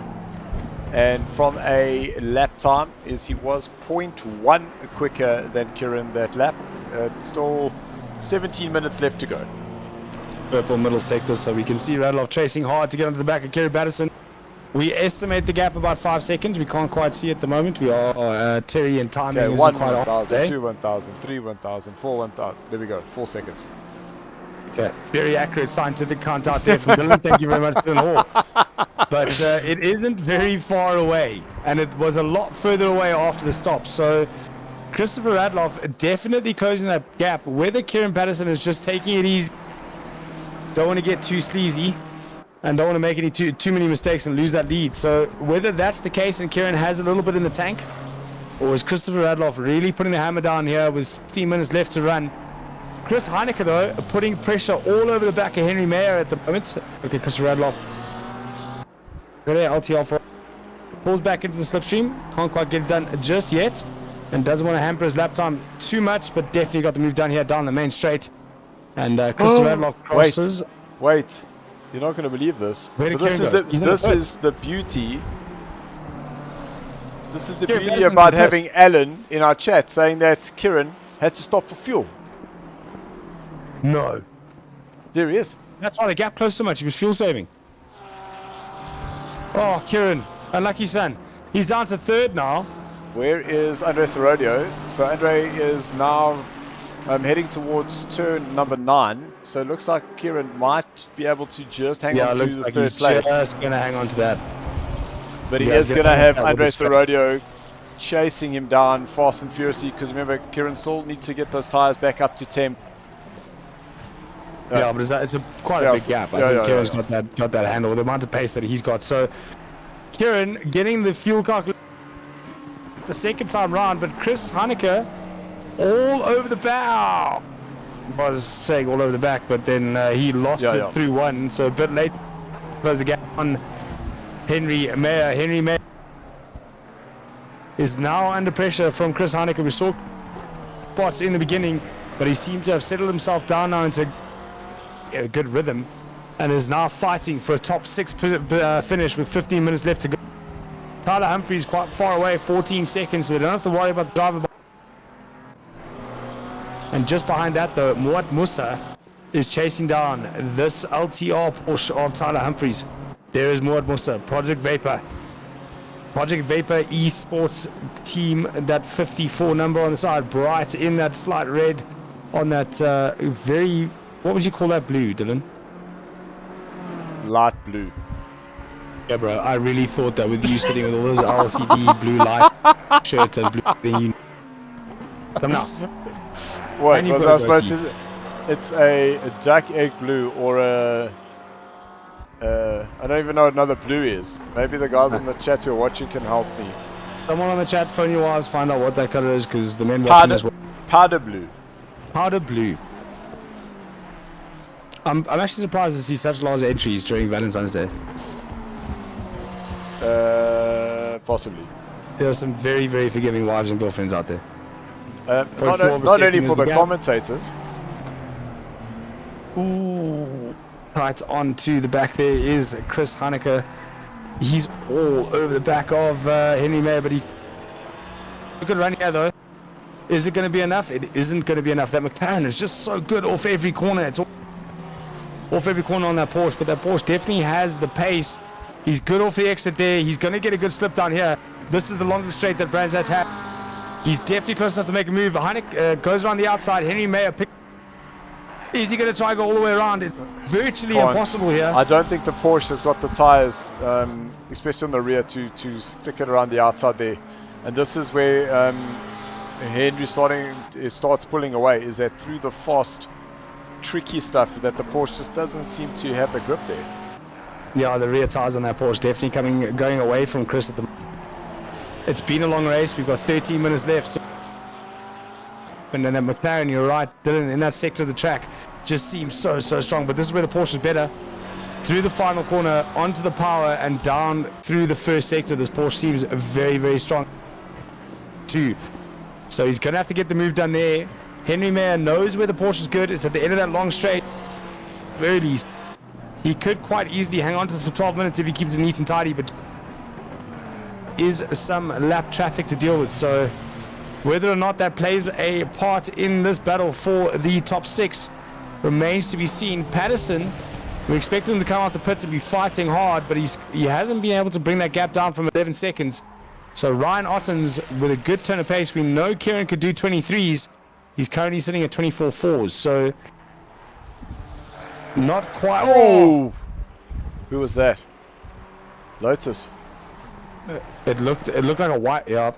And from a lap time, he was 0.1 quicker than Kieran that lap. Still 17 minutes left to go. Purple middle sector, so we can see Radloff chasing hard to get onto the back of Kieran Patterson. We estimate the gap about 5 seconds. We can't quite see at the moment. We are Terry and timing Okay, isn't 1 quite 1,000, 2 1,000, 3 1,000, 4 1,000. There we go, 4 seconds. Okay, very accurate scientific count out there from Dylan. Thank you very much, Dylan Hall. But it isn't very far away, and it was a lot further away after the stop. So Christopher Radloff definitely closing that gap. Whether Kieran Patterson is just taking it easy, don't want to get too sleazy, and don't want to make any too many mistakes and lose that lead. So whether that's the case and Kieran has a little bit in the tank, or is Christopher Radloff really putting the hammer down here with 16 minutes left to run? Chris Heineke, though, putting pressure all over the back of Henry Mayer at the moment. Okay, Christopher Radloff. Go there, LTR for pulls back into the slipstream. Can't quite get it done just yet, and doesn't want to hamper his lap time too much, but definitely got the move done here down the main straight. And Christopher Radloff crosses. Wait. You're not going to believe this. But this is the beauty. This is the beauty about having Alan in our chat saying that Kieran had to stop for fuel. No. There he is. That's why the gap closed so much. He was fuel saving. Oh, Kieran, unlucky son. He's down to third now. Where is Andre Serodio? So Andre is now heading towards turn number 9. So it looks like Kieran might be able to just hang on to the third place. Just going to hang on to that. But he is going to have Andre Serodio chasing him down fast and furiously, because remember, Kieran still needs to get those tires back up to temp. Yeah, but it's quite a big gap. I think Kieran's got that handle with the amount of pace that he's got. So Kieran getting the fuel calculation the second time round, but Chris Heineke all over the back. I was saying all over the back, but then he lost it through one, so a bit late. Close the gap on Henry Mayer. Henry Mayer is now under pressure from Chris Heineke. We saw spots in the beginning, but he seemed to have settled himself down now into a good rhythm. and is now fighting for a top 6 finish with 15 minutes left to go. Tyler Humphries quite far away, 14 seconds, so they don't have to worry about the driver. And just behind that though, Muat Musa is chasing down this LTR Porsche of Tyler Humphries. There is Muat Musa, Project Vapor esports team, that 54 number on the side, bright in that slight red on that very, what would you call that blue, Dylan? Light blue. Yeah, bro, I really thought that with you sitting with all those LCD blue lights, shirt and blue, then you... Come now. What was I supposed to... It's a Jack Egg blue or a... I don't even know what another blue is. Maybe the guys in the chat who are watching can help me. Someone on the chat, phone your wives, find out what that color is, because the men watching as well. Powder blue. Powder blue. I'm actually surprised to see such large entries during Valentine's Day. Possibly. There are some very, very forgiving wives and girlfriends out there. Not only for the commentators. Ooh. Right on to the back there is Chris Heineke. He's all over the back of Henry Mayer, but he... A good run here though. Is it going to be enough? It isn't going to be enough. That McLaren is just so good off every corner. It's off every corner on that Porsche, but that Porsche definitely has the pace. He's good off the exit there. He's going to get a good slip down here. This is the longest straight that Brands Hatch had. He's definitely close enough to make a move. Heineke goes around the outside. Henry Mayer picks. Is he going to try and go all the way around? It's virtually impossible here. I don't think the Porsche has got the tyres, especially on the rear, to stick it around the outside there. And this is where Henry starts pulling away, is that through the fast, tricky stuff that the Porsche just doesn't seem to have the grip there. Yeah, the rear tyres on that Porsche definitely going away from Chris at the moment. It's been a long race. We've got 13 minutes left. So and then that McLaren, you're right, Dylan, in that sector of the track just seems so strong, but this is where the Porsche is better. Through the final corner, onto the power, and down through the first sector, this Porsche seems very, very strong too. So he's going to have to get the move done there. Henry Mayer knows where the Porsche is good. It's at the end of that long straight early. He could quite easily hang on to this for 12 minutes if he keeps it neat and tidy, but is some lap traffic to deal with. So whether or not that plays a part in this battle for the top 6 remains to be seen. Patterson, we expect him to come out the pits and be fighting hard, but he hasn't been able to bring that gap down from 11 seconds. So Ryan Ottens with a good turn of pace. We know Kieran could do 23s. He's currently sitting at 24.4s, so not quite. Oh! Who was that? Lotus. It looked like a white, yeah.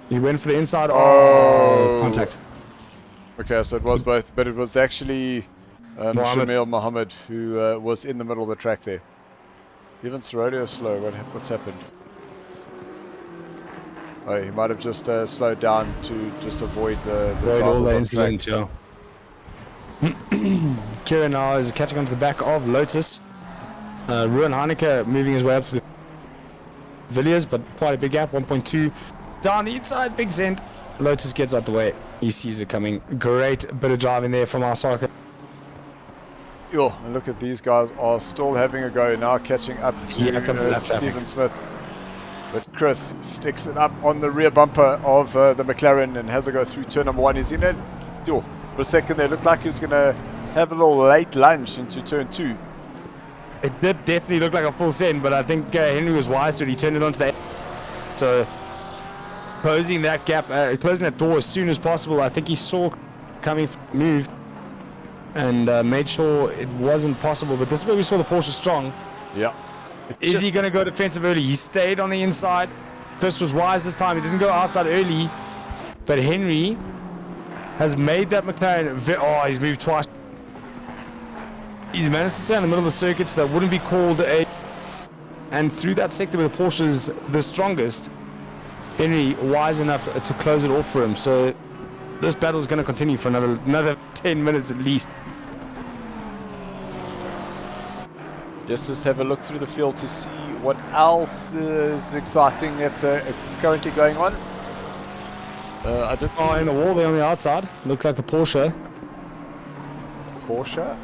He went for the inside. Oh, contact. Okay, so it was both, but it was actually Shamil Mohammed who was in the middle of the track there. Even Sorodio slow. What's happened? Oh, he might have just slowed down to just avoid all the incident. Yeah. Kieran now is catching onto the back of Lotus. Ruan Heineke moving his way up to Villiers, but quite a big gap, 1.2. Down the inside, big Zend. Lotus gets out the way. He sees it coming. Great bit of driving there from our SARCO. Yo, and look at these guys are still having a go now, catching up to Stephen Smith. But Chris sticks it up on the rear bumper of the McLaren and has a go through turn number 1. He's in it. For a second there, looked like he was going to have a little late lunge into turn 2. It did definitely look like a full send, but I think Henry was wise to it. He turned it onto the... So closing that gap, closing that door as soon as possible. I think he saw coming move and made sure it wasn't possible. But this is where we saw the Porsche strong. Yeah. Is he going to go defensive early? He stayed on the inside. Chris was wise this time. He didn't go outside early. But Henry has made that McLaren... Oh, he's moved twice. He's managed to stay in the middle of the circuit, so that wouldn't be called a... And through that sector where the Porsche's the strongest, Henry wise enough to close it off for him. So this battle is going to continue for another 10 minutes at least. Let's just have a look through the field to see what else is exciting that's currently going on. I did see Oh, in the wall there on the outside. Looked like the Porsche. Porsche.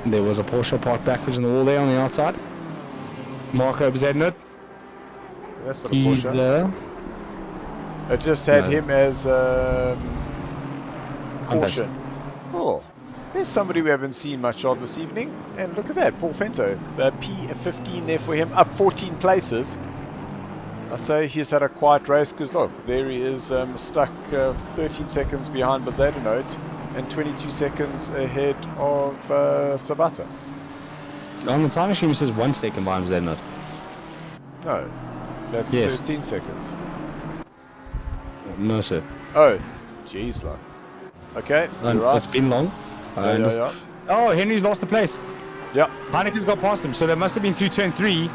There was a Porsche parked backwards in the wall there on the outside. Marco Bzednut. That's not a Porsche. It just had him as caution. Oh, there's somebody we haven't seen much of this evening. And look at that, Paul Fento. P15 there for him, up 14 places. I say he's had a quiet race because look, there he is stuck 13 seconds behind Bzednut and 22 seconds ahead of Sabata. On the time machine it says 1 second behind Bzednut. No, that's 13 seconds. No, sir. Oh, jeez, like. Okay, you're right. It's been long. Yeah. Oh, Henry's lost the place. Yeah. Heineken's got past him, so that must have been through turn 3.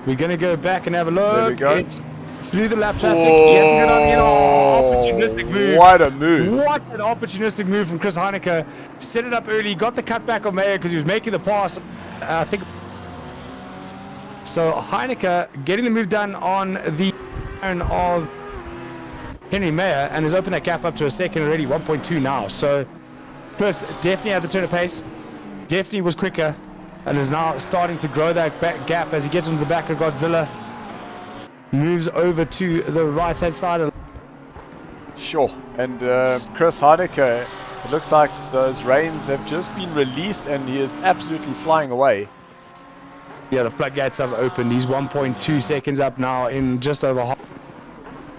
We're going to go back and have a look. There we go. It's through the lap traffic. Opportunistic move. What a move. What an opportunistic move from Chris Heineke. Set it up early, got the cutback on Mayer because he was making the pass. I think. So Heineke getting the move done on the turn of Henry Mayer and has opened that gap up to a second already, 1.2 now. So Chris definitely had the turn of pace, definitely was quicker, and is now starting to grow that back gap as he gets into the back of Godzilla. Moves over to the right hand side. Sure, and Chris Heineke, it looks like those reins have just been released and he is absolutely flying away. Yeah, the floodgates have opened. He's 1.2 seconds up now in just over half.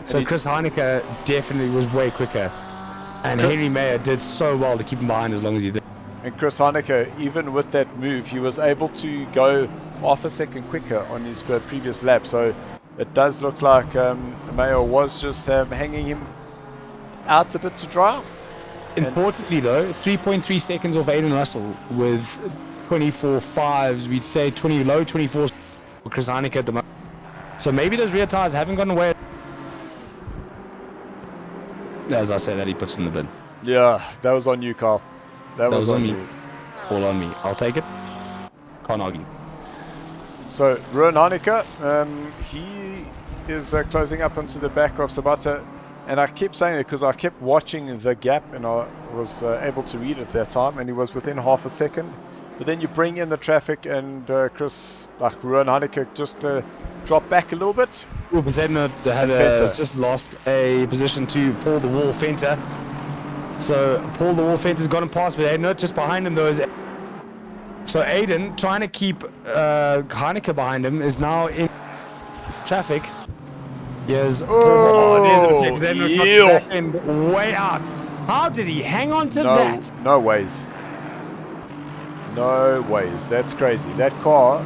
So Chris Heineke definitely was way quicker. And Henry Mayer did so well to keep him behind as long as he did. And Chris Heineke, even with that move, he was able to go half a second quicker on his previous lap. So it does look like Mayer was just hanging him out a bit to dry. Importantly though, 3.3 seconds off Aiden Russell with 24.5s. We'd say low 24 for Chris Heineke at the moment. So maybe those rear tires haven't gone away. As I say that, he puts in the bin. Yeah, that was on you, Carl. That was on you. All on me. I'll take it. Can't argue. So, Ruan Heineke, he is closing up onto the back of Sabata. And I kept saying it because I kept watching the gap and I was able to read it at that time. And he was within half a second. But then you bring in the traffic and Ruan Heineke just dropped back a little bit. Bzednut has just lost a position to Paul the Wall Fenter. So Paul the Wall Fenter's got him past, but Bzednut just behind him though. So Aiden, trying to keep Heineke behind him, is now in traffic. There's a mistake. Bzednut got the back end way out. How did he hang on to that? No ways. No ways. That's crazy. That car,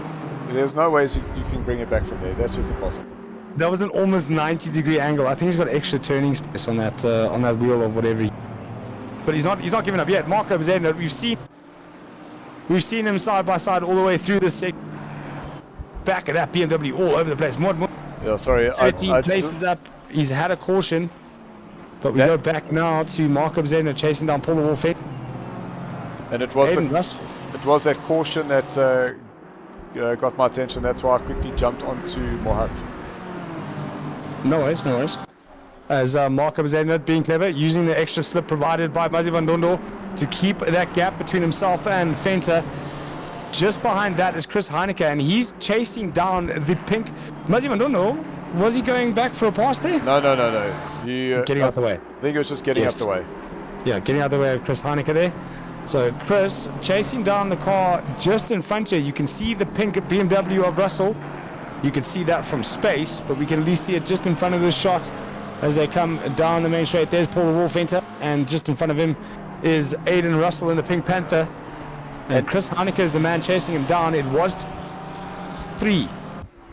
there's no ways you can bring it back from there. That's just impossible. That was an almost 90-degree angle. I think he's got extra turning space on that wheel or whatever. But he's not giving up yet. Marco Bzednut, we've seen him side by side all the way through the back of that BMW all over the place. Yeah, sorry. 13 places up. He's had a caution. But we go back now to Marco Bzednut chasing down Paul the Wolf. And it was that caution that got my attention. That's why I quickly jumped onto Mohat. No worries. As Marco Bzednut being clever, using the extra slip provided by Mazi van Dondo to keep that gap between himself and Fenter. Just behind that is Chris Heineke, and he's chasing down the pink. Mazi van Dondo, was he going back for a pass there? No. Getting out the way. I think it was just getting out the way. Yeah, getting out the way of Chris Heineke there. So Chris chasing down the car just in front of you. You can see the pink BMW of Russell. You can see that from space, but we can at least see it just in front of this shot as they come down the main straight. There's Paul the Wolf Fenter, and just in front of him is Aiden Russell in the Pink Panther. And Chris Heineke is the man chasing him down. It was 3.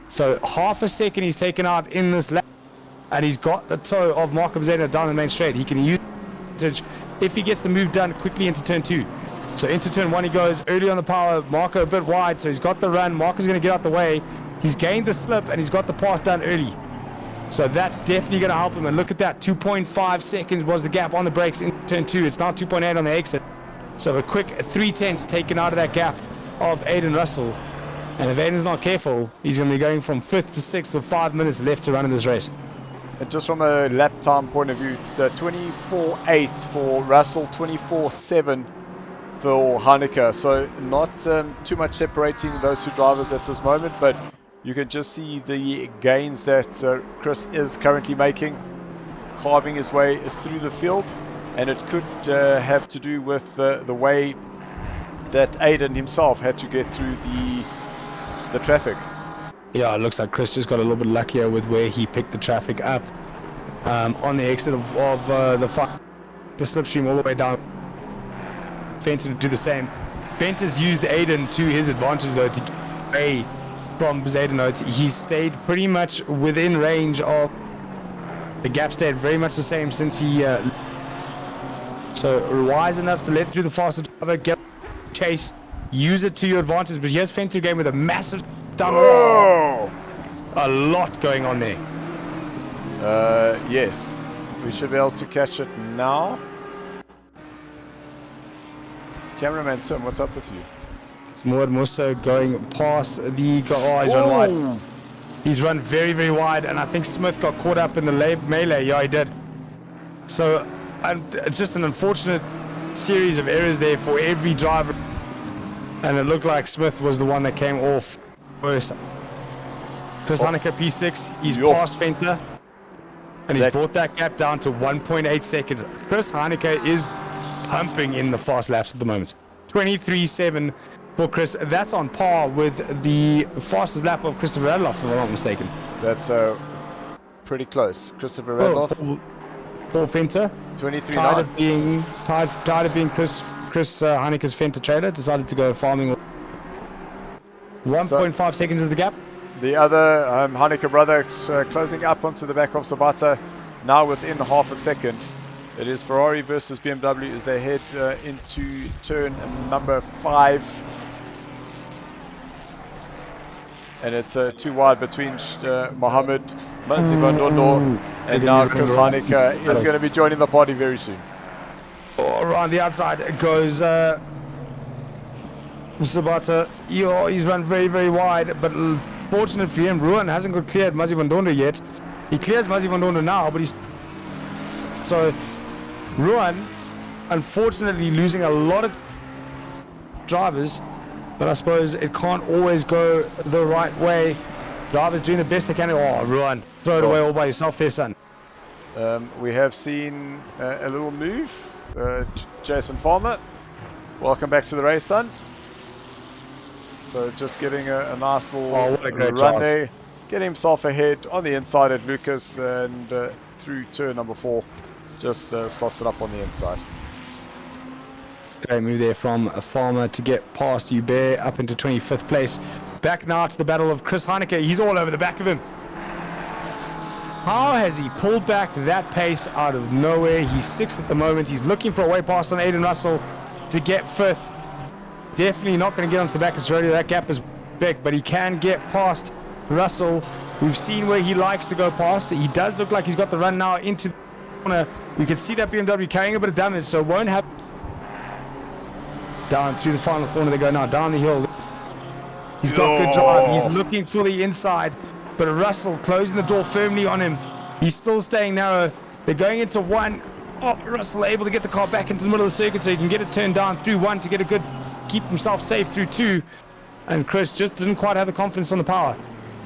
So half a second he's taken out in this lap, and he's got the toe of Marco Bzednut down the main straight. He can use it if he gets the move done quickly into turn 2. So into turn 1 he goes early on the power. Marco a bit wide, so he's got the run. Marco's going to get out the way. He's gained the slip and he's got the pass done early. So that's definitely going to help him. And look at that, 2.5 seconds was the gap on the brakes in turn 2. It's now 2.8 on the exit. So a quick 3/10 taken out of that gap of Aiden Russell. And if Aiden's not careful, he's going to be going from 5th to 6th with 5 minutes left to run in this race. And just from a lap time point of view, 24.8 for Russell, 24.7 for Hanneke. So not too much separating those two drivers at this moment, but you can just see the gains that Chris is currently making, carving his way through the field. And it could have to do with the way that Aiden himself had to get through the traffic. Yeah, it looks like Chris just got a little bit luckier with where he picked the traffic up on the exit of the slipstream all the way down. Fenton to do the same. Fenton's used Aiden to his advantage though to get away from Zaydenote. He's stayed pretty much within range of the gap. Stayed very much the same since he so wise enough to let through the faster driver, get chase, use it to your advantage. But here's Fenton again with a massive down. Oh! A lot going on there. Yes, we should be able to catch it now. Cameraman Tim, what's up with you? It's more and more so going past the... Oh, he's run wide. He's run very, very wide, and I think Smith got caught up in the melee. Yeah, he did. So, it's just an unfortunate series of errors there for every driver. And it looked like Smith was the one that came off first. Chris Hanneke P6, he's passed Fenter, and he's brought that gap down to 1.8 seconds. Chris Hanneke is pumping in the fast laps at the moment. 23.7 for Chris. That's on par with the fastest lap of Christopher Radloff, if I'm not mistaken. That's pretty close. Christopher Radloff. Paul Fenter. 23.9. Tired of being Chris Hanneke's Fenter trailer. Decided to go farming. 1.5 seconds of the gap. The other Hanneke brother closing up onto the back of Sabata, now within half a second. It is Ferrari versus BMW as they head into turn number 5. And it's too wide between Mohammed Mazibandondo and now Chris Hanneke is going to be joining the party very soon. Around the outside goes Sabata. He's run very, very wide, but fortunate for him, Ruan hasn't got cleared Mazibandondo yet. He clears Mazibandondo now, but he's... So, Ruan, unfortunately, losing a lot of drivers, but I suppose it can't always go the right way. Drivers doing the best they can. Oh, Ruan, throw it away all by yourself there, son. We have seen a little move. Jason Farmer, welcome back to the race, son. So just getting a nice little run there. Getting himself ahead on the inside at Lucas and through turn number 4. Just slots it up on the inside. Great move there from a Farmer to get past Hubert up into 25th place. Back now to the battle of Chris Hanneke. He's all over the back of him. How has he pulled back that pace out of nowhere? He's 6th at the moment. He's looking for a way past on Aiden Russell to get 5th. Definitely not going to get onto the back of Sorority. That gap is big, but he can get past Russell. We've seen where he likes to go past. He does look like he's got the run now into the corner. We can see that BMW carrying a bit of damage, so won't have... Down through the final corner they go now, down the hill. He's got good drive. He's looking for the inside, but Russell closing the door firmly on him. He's still staying narrow. They're going into 1. Oh, Russell able to get the car back into the middle of the circuit so he can get it turned down through 1 to get a good... keep himself safe through 2, and Chris just didn't quite have the confidence on the power.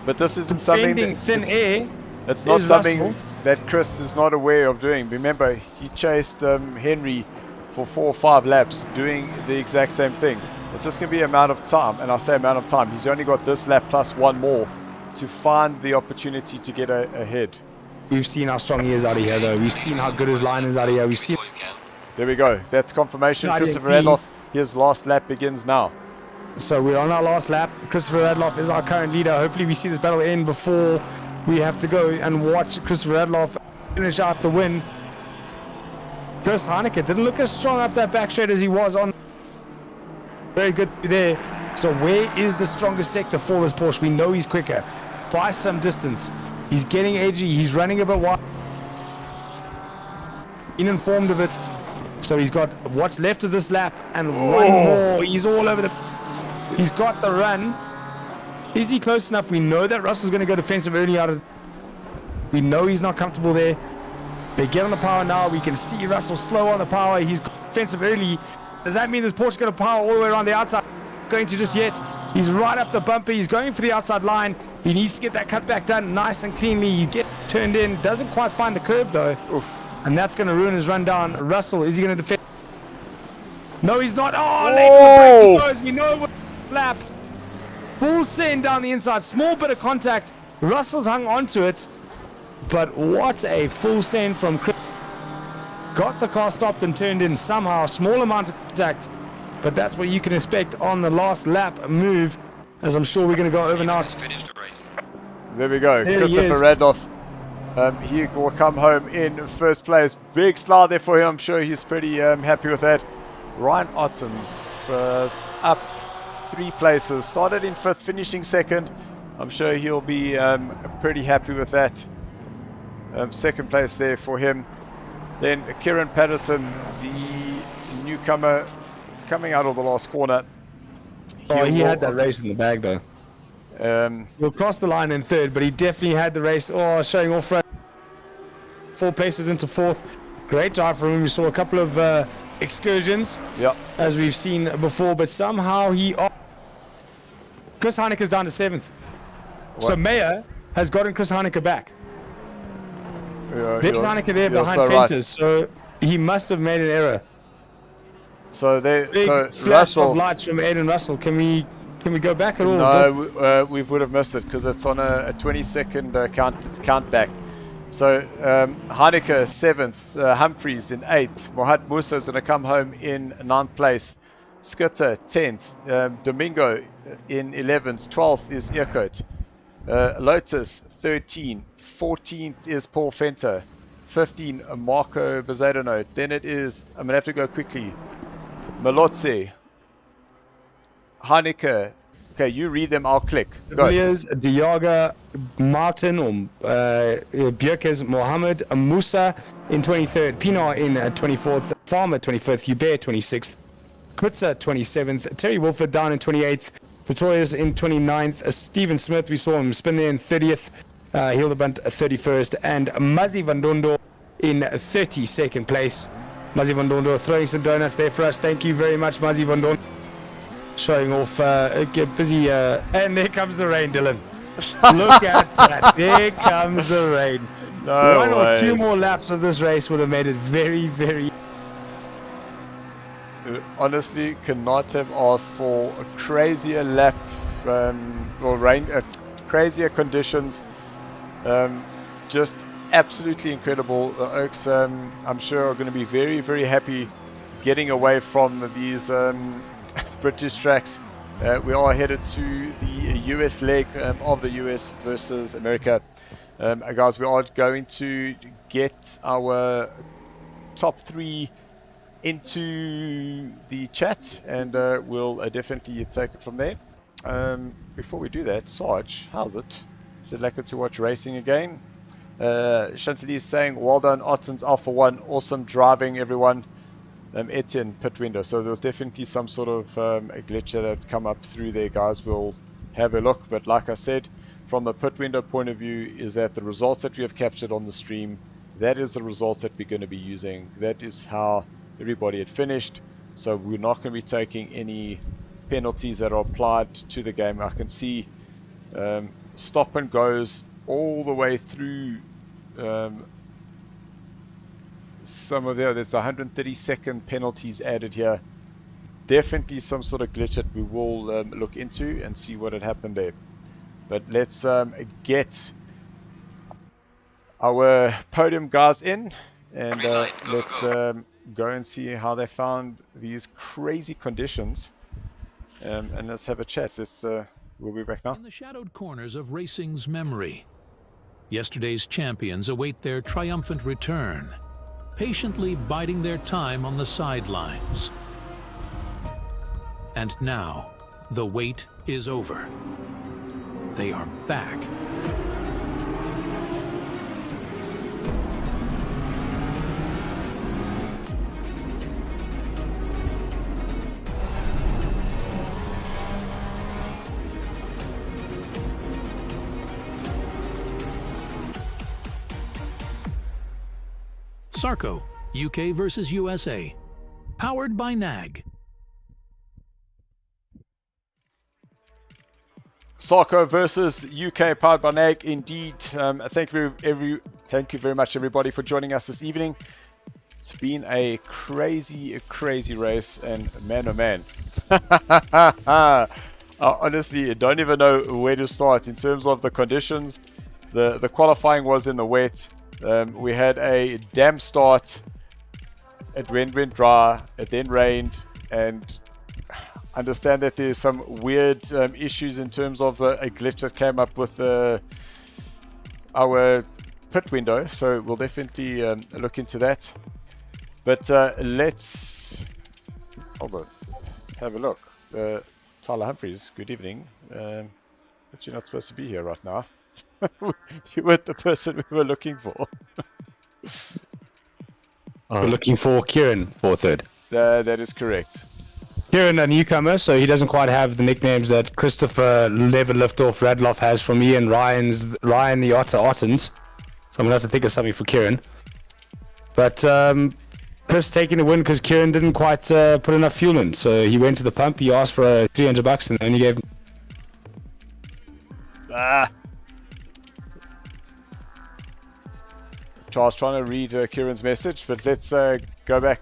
But this isn't something that thin air. It's not something Russell that Chris is not aware of doing. Remember, he chased Henry for 4 or 5 laps doing the exact same thing. It's just going to be amount of time, and I say amount of time. He's only got this lap plus 1 more to find the opportunity to get ahead. We've seen how strong he is out of here, though. We've seen how good his line is out of here. We've seen. There we go. That's confirmation. Christopher Radloff. His last lap begins now. So we're on our last lap. Christopher Radloff is our current leader. Hopefully we see this battle end before we have to go and watch Christopher Radloff finish out the win. Chris Hanneke didn't look as strong up that back straight as he was on. Very good there. So where is the strongest sector for this Porsche? We know he's quicker by some distance. He's getting edgy. He's running a bit wide. Uninformed of it. So he's got what's left of this lap and 1 more. He's all over the... He's got the run. Is he close enough? We know that Russell's going to go defensive early out of... We know he's not comfortable there. They get on the power now. We can see Russell slow on the power. He's defensive early. Does that mean this Porsche going to power all the way around the outside? Going to just yet. He's right up the bumper. He's going for the outside line. He needs to get that cutback done nice and cleanly. He gets turned in. Doesn't quite find the curb though. Oof. And that's going to ruin his run down. Russell, is he going to defend? No, he's not. Oh, late for the brakes he goes. We know what lap. Full send down the inside. Small bit of contact. Russell's hung onto it. But what a full send from Chris. Got the car stopped and turned in somehow. Small amount of contact. But that's what you can expect on the last lap move. As I'm sure we're going to go over now. There we go. There Christopher Radloff. He will come home in first place. Big slide there for him. I'm sure he's pretty happy with that. Ryan Ottens up 3 places. Started in 5th, finishing 2nd. I'm sure he'll be pretty happy with that. 2nd place there for him. Then Kieran Patterson, the newcomer, coming out of the last corner. He had that race in the bag though. He'll cross the line in 3rd, but he definitely had the race. Oh, showing off front. 4 places into 4th. Great drive from him. We saw a couple of excursions, as we've seen before, but somehow Chris Heineke's down to 7th. What? So Mayer has gotten Chris Heineke back. There's Heineke there behind fences, right. So he must have made an error. So flash Russell, of lights from Aiden Russell. Can we go back at all? No, we would have missed it because it's on a 20-second count back. So Heineke 7th, Humphreys in 8th, Mohat Musa is going to come home in 9th place, Skitter 10th, Domingo in 11th, 12th is Earcoat, Lotus 13, 14th is Paul Fenter, 15 Marco Bezzadano, then it is, I'm going to have to go quickly, Malotse, Heineke. Okay, you read them, I'll click. Go. Diaga, Martin, Bjerkes, Mohammed, Musa in 23rd, Pinar in 24th, Farmer 25th, Hubert 26th, Kutza 27th, Terry Wolford down in 28th, Pretorius in 29th, Stephen Smith, we saw him spin there in 30th, Hildebrand 31st, and Mazi Vandondo in 32nd place. Mazi Vandondo throwing some donuts there for us. Thank you very much, Mazi Vandondo. Showing off, busy, and there comes the rain, Dylan. Look at that, there comes the rain. No One way. or 2 more laps of this race would have made it very, very... Honestly, cannot have asked for a crazier lap, or rain, crazier conditions. Just absolutely incredible. The Oaks, I'm sure, are going to be very, very happy getting away from these British tracks. We are headed to the US leg of the US versus America. Guys, we are going to get our top 3 into the chat, and we'll definitely take it from there. Before we do that, Sarge, how's it? Is it like to watch racing again? Chantilly is saying, well done, Ottens Alpha 1, awesome driving, everyone. Etienne, pit window. So there was definitely some sort of a glitch that had come up through there, guys. We'll have a look, but like I said, from a pit window point of view, is that the results that we have captured on the stream, that is the results that we're going to be using. That is how everybody had finished. So we're not going to be taking any penalties that are applied to the game. I can see stop and goes all the way through some of there's 130-second penalties added here. Definitely some sort of glitch that we will look into and see what had happened there. But let's get our podium guys in, and let's go and see how they found these crazy conditions, and let's have a chat. We'll be back now. In the shadowed corners of racing's memory, yesterday's champions await their triumphant return, patiently biding their time on the sidelines. And now, the wait is over. They are back. SARCO, UK versus USA. Powered by NAG. SARCO versus UK, powered by NAG. Indeed. Thank you very much, everybody, for joining us this evening. It's been a crazy race, and man, oh man. I honestly don't even know where to start in terms of the conditions. The qualifying was in the wet. We had a damp start. It went dry. It then rained, and understand that there's some weird issues in terms of a glitch that came up with our pit window. So we'll definitely look into that. But let's have a look. Tyler Humphreys, good evening. But you're not supposed to be here right now. You weren't the person we were looking for. We're looking for Kieran for third. That is correct. Kieran, a newcomer, so he doesn't quite have the nicknames that Christopher Lever Liftoff Radloff has from me and Ryan the Otter Ottens. So I'm going to have to think of something for Kieran. But Chris taking the win because Kieran didn't quite put enough fuel in. So he went to the pump, he asked for $300 and only gave him... Charles trying to read Kieran's message, but let's go back.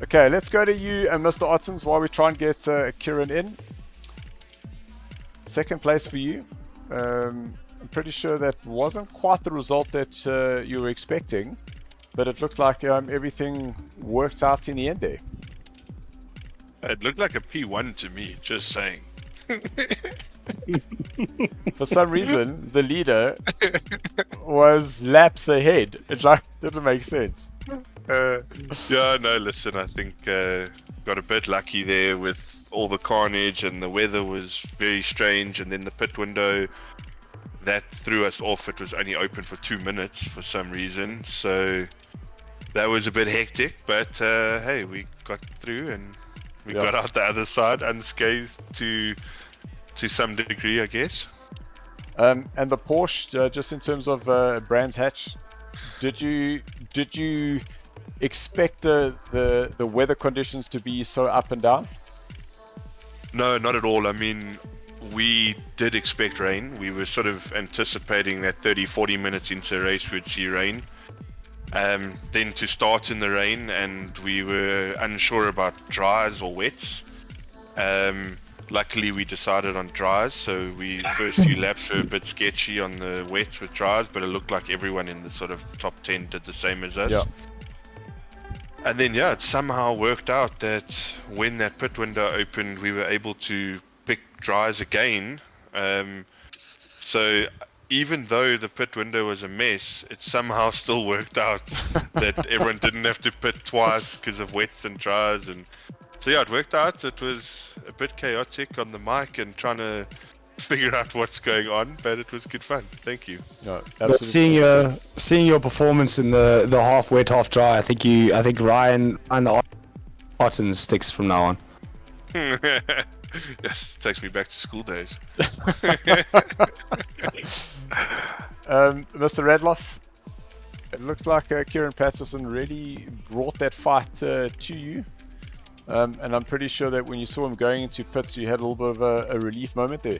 Okay, let's go to you and Mr. Ottens while we try and get Kieran in. Second place for you. I'm pretty sure that wasn't quite the result that you were expecting, but it looked like everything worked out in the end there. It looked like a P1 to me, just saying. For some reason, the leader was laps ahead. It didn't make sense. Yeah, no, listen, I think got a bit lucky there with all the carnage, and the weather was very strange, and then the pit window that threw us off. It was only open for 2 minutes for some reason, so that was a bit hectic, but hey, we got through and we got out the other side unscathed to some degree, I guess. And the Porsche, just in terms of Brands Hatch, did you expect the weather conditions to be so up and down? No, not at all. I mean, we did expect rain. We were sort of anticipating that 30-40 minutes into a race we'd see rain. Then to start in the rain, and we were unsure about dries or wets. Luckily we decided on dries, so first few laps were a bit sketchy on the wets with dries, but it looked like everyone in the sort of top 10 did the same as us. Yeah. And then it somehow worked out that when that pit window opened, we were able to pick dries again. So even though the pit window was a mess, it somehow still worked out that everyone didn't have to pit twice because of wets and dries. And so it worked out. It was a bit chaotic on the mic and trying to figure out what's going on, but it was good fun. Thank you. No, seeing your performance in the half wet, half dry, I think Ryan and the Ottens sticks from now on. Yes, it takes me back to school days. Mr. Radloff, it looks like Kieran Patterson really brought that fight to you. And I'm pretty sure that when you saw him going into pits, you had a little bit of a relief moment there.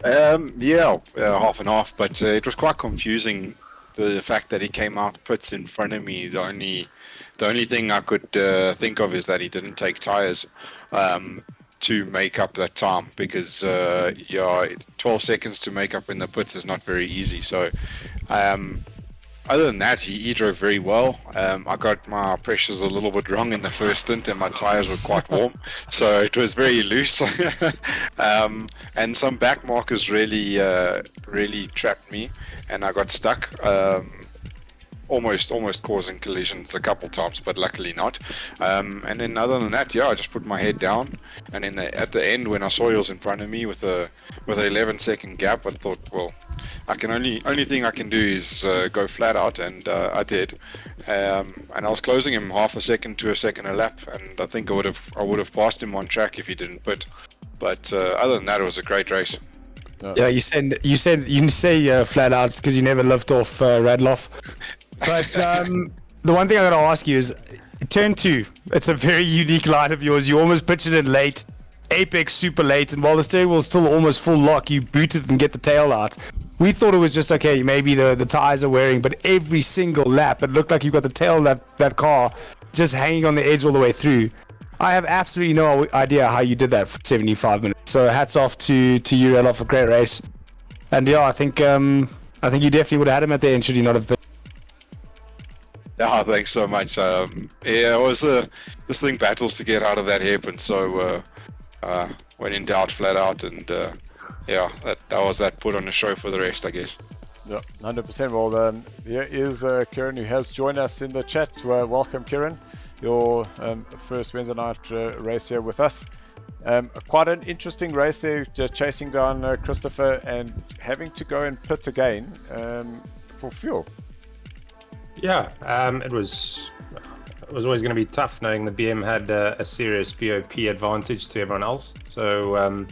Half and half, but it was quite confusing, the fact that he came out pits in front of me. The only thing I could think of is that he didn't take tires to make up that time, because 12 seconds to make up in the pits is not very easy. So other than that, he drove very well. I got my pressures a little bit wrong in the first stint, and my tires were quite warm, so it was very loose. And some back markers really trapped me, and I got stuck. Almost causing collisions a couple times, but luckily not. And then other than that, I just put my head down, and at the end, when I saw he was in front of me with a 11-second gap, I thought, well, only thing I can do is go flat out, and I did. And I was closing him half a second to a second a lap, and I think I would have passed him on track if he didn't pit. But other than that, it was a great race. Yeah, you say flat out because you never left off Radloff. But the one thing I gotta ask you is, turn 2. It's a very unique line of yours. You almost pitch it in late, apex super late, and while the steering wheel's still almost full lock, you boot it and get the tail out. We thought it was just okay, maybe the tires are wearing, but every single lap it looked like you got the tail of that car just hanging on the edge all the way through. I have absolutely no idea how you did that for 75 minutes. So hats off to you, Ralof, for a great race. And yeah, I think you definitely would have had him at the end should he not have been. Yeah, thanks so much. Yeah, it was this thing battles to get out of that hairpin, so when in doubt, flat out, and yeah, that was that put on the show for the rest, I guess. Yeah, 100%. Well, here is Kieran, who has joined us in the chat. Welcome, Kieran. Your first Wednesday night race here with us. Quite an interesting race there, chasing down Christopher and having to go and pit again for fuel. Yeah, it was always going to be tough, knowing the BM had a serious BOP advantage to everyone else. So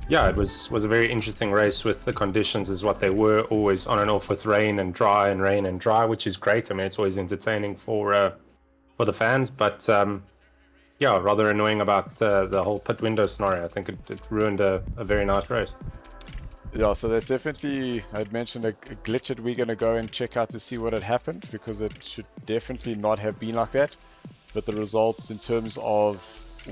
yeah, it was a very interesting race with the conditions as what they were, always on and off with rain and dry and rain and dry, which is great. I mean, it's always entertaining for the fans, but yeah, rather annoying about the whole pit window scenario. I think it ruined a very nice race. Yeah, so there's definitely, I'd mentioned a glitch that we're going to go and check out to see what had happened, because it should definitely not have been like that. But the results in terms of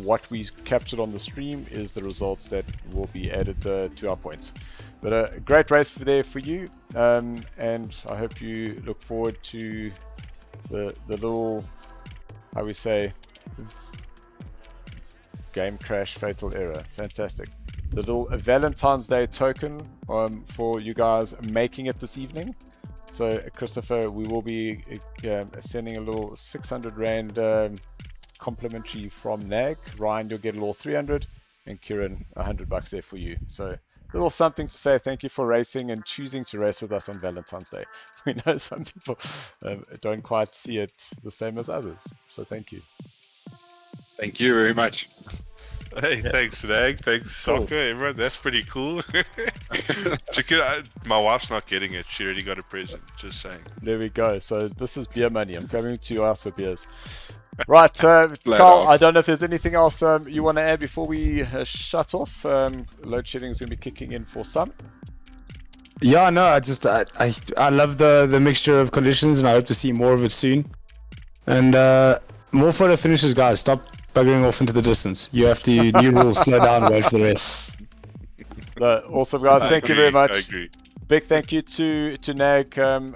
what we captured on the stream is the results that will be added to our points. But a great race there for you, and I hope you look forward to the little, how we say, game crash fatal error. Fantastic. The little Valentine's Day token for you guys making it this evening. So Christopher, we will be sending a little 600 Rand complimentary from NAG. Ryan, you'll get a little 300, and Kieran, $100 there for you. So a little something to say thank you for racing and choosing to race with us on Valentine's Day. We know some people don't quite see it the same as others, so thank you. Thank you very much. Hey, thanks, NAG. Thanks, SARCO. Everyone, that's pretty cool. My wife's not getting it. She already got a present. Just saying. There we go. So this is beer money. I'm coming to ask for beers. Right, Carl, I don't know if there's anything else you want to add before we shut off. Load shedding is going to be kicking in for some. Yeah, no, I love the mixture of conditions, and I hope to see more of it soon. And more photo finishes, guys. Stop buggering off into the distance. You have to new rules, slow down and wait for the rest. Awesome, guys. Thank you very much. I agree. Big thank you to NAG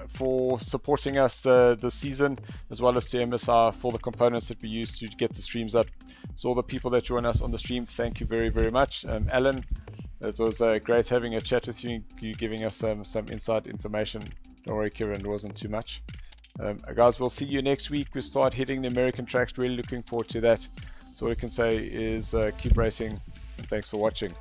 for supporting us this season, as well as to MSR for the components that we use to get the streams up. So all the people that join us on the stream, thank you very, very much. Alan, it was great having a chat with you giving us some inside information. Don't worry, Kieran, it wasn't too much. Guys, we'll see you next week. We start hitting the American tracks. Really looking forward to that. So all I can say is keep racing, and thanks for watching.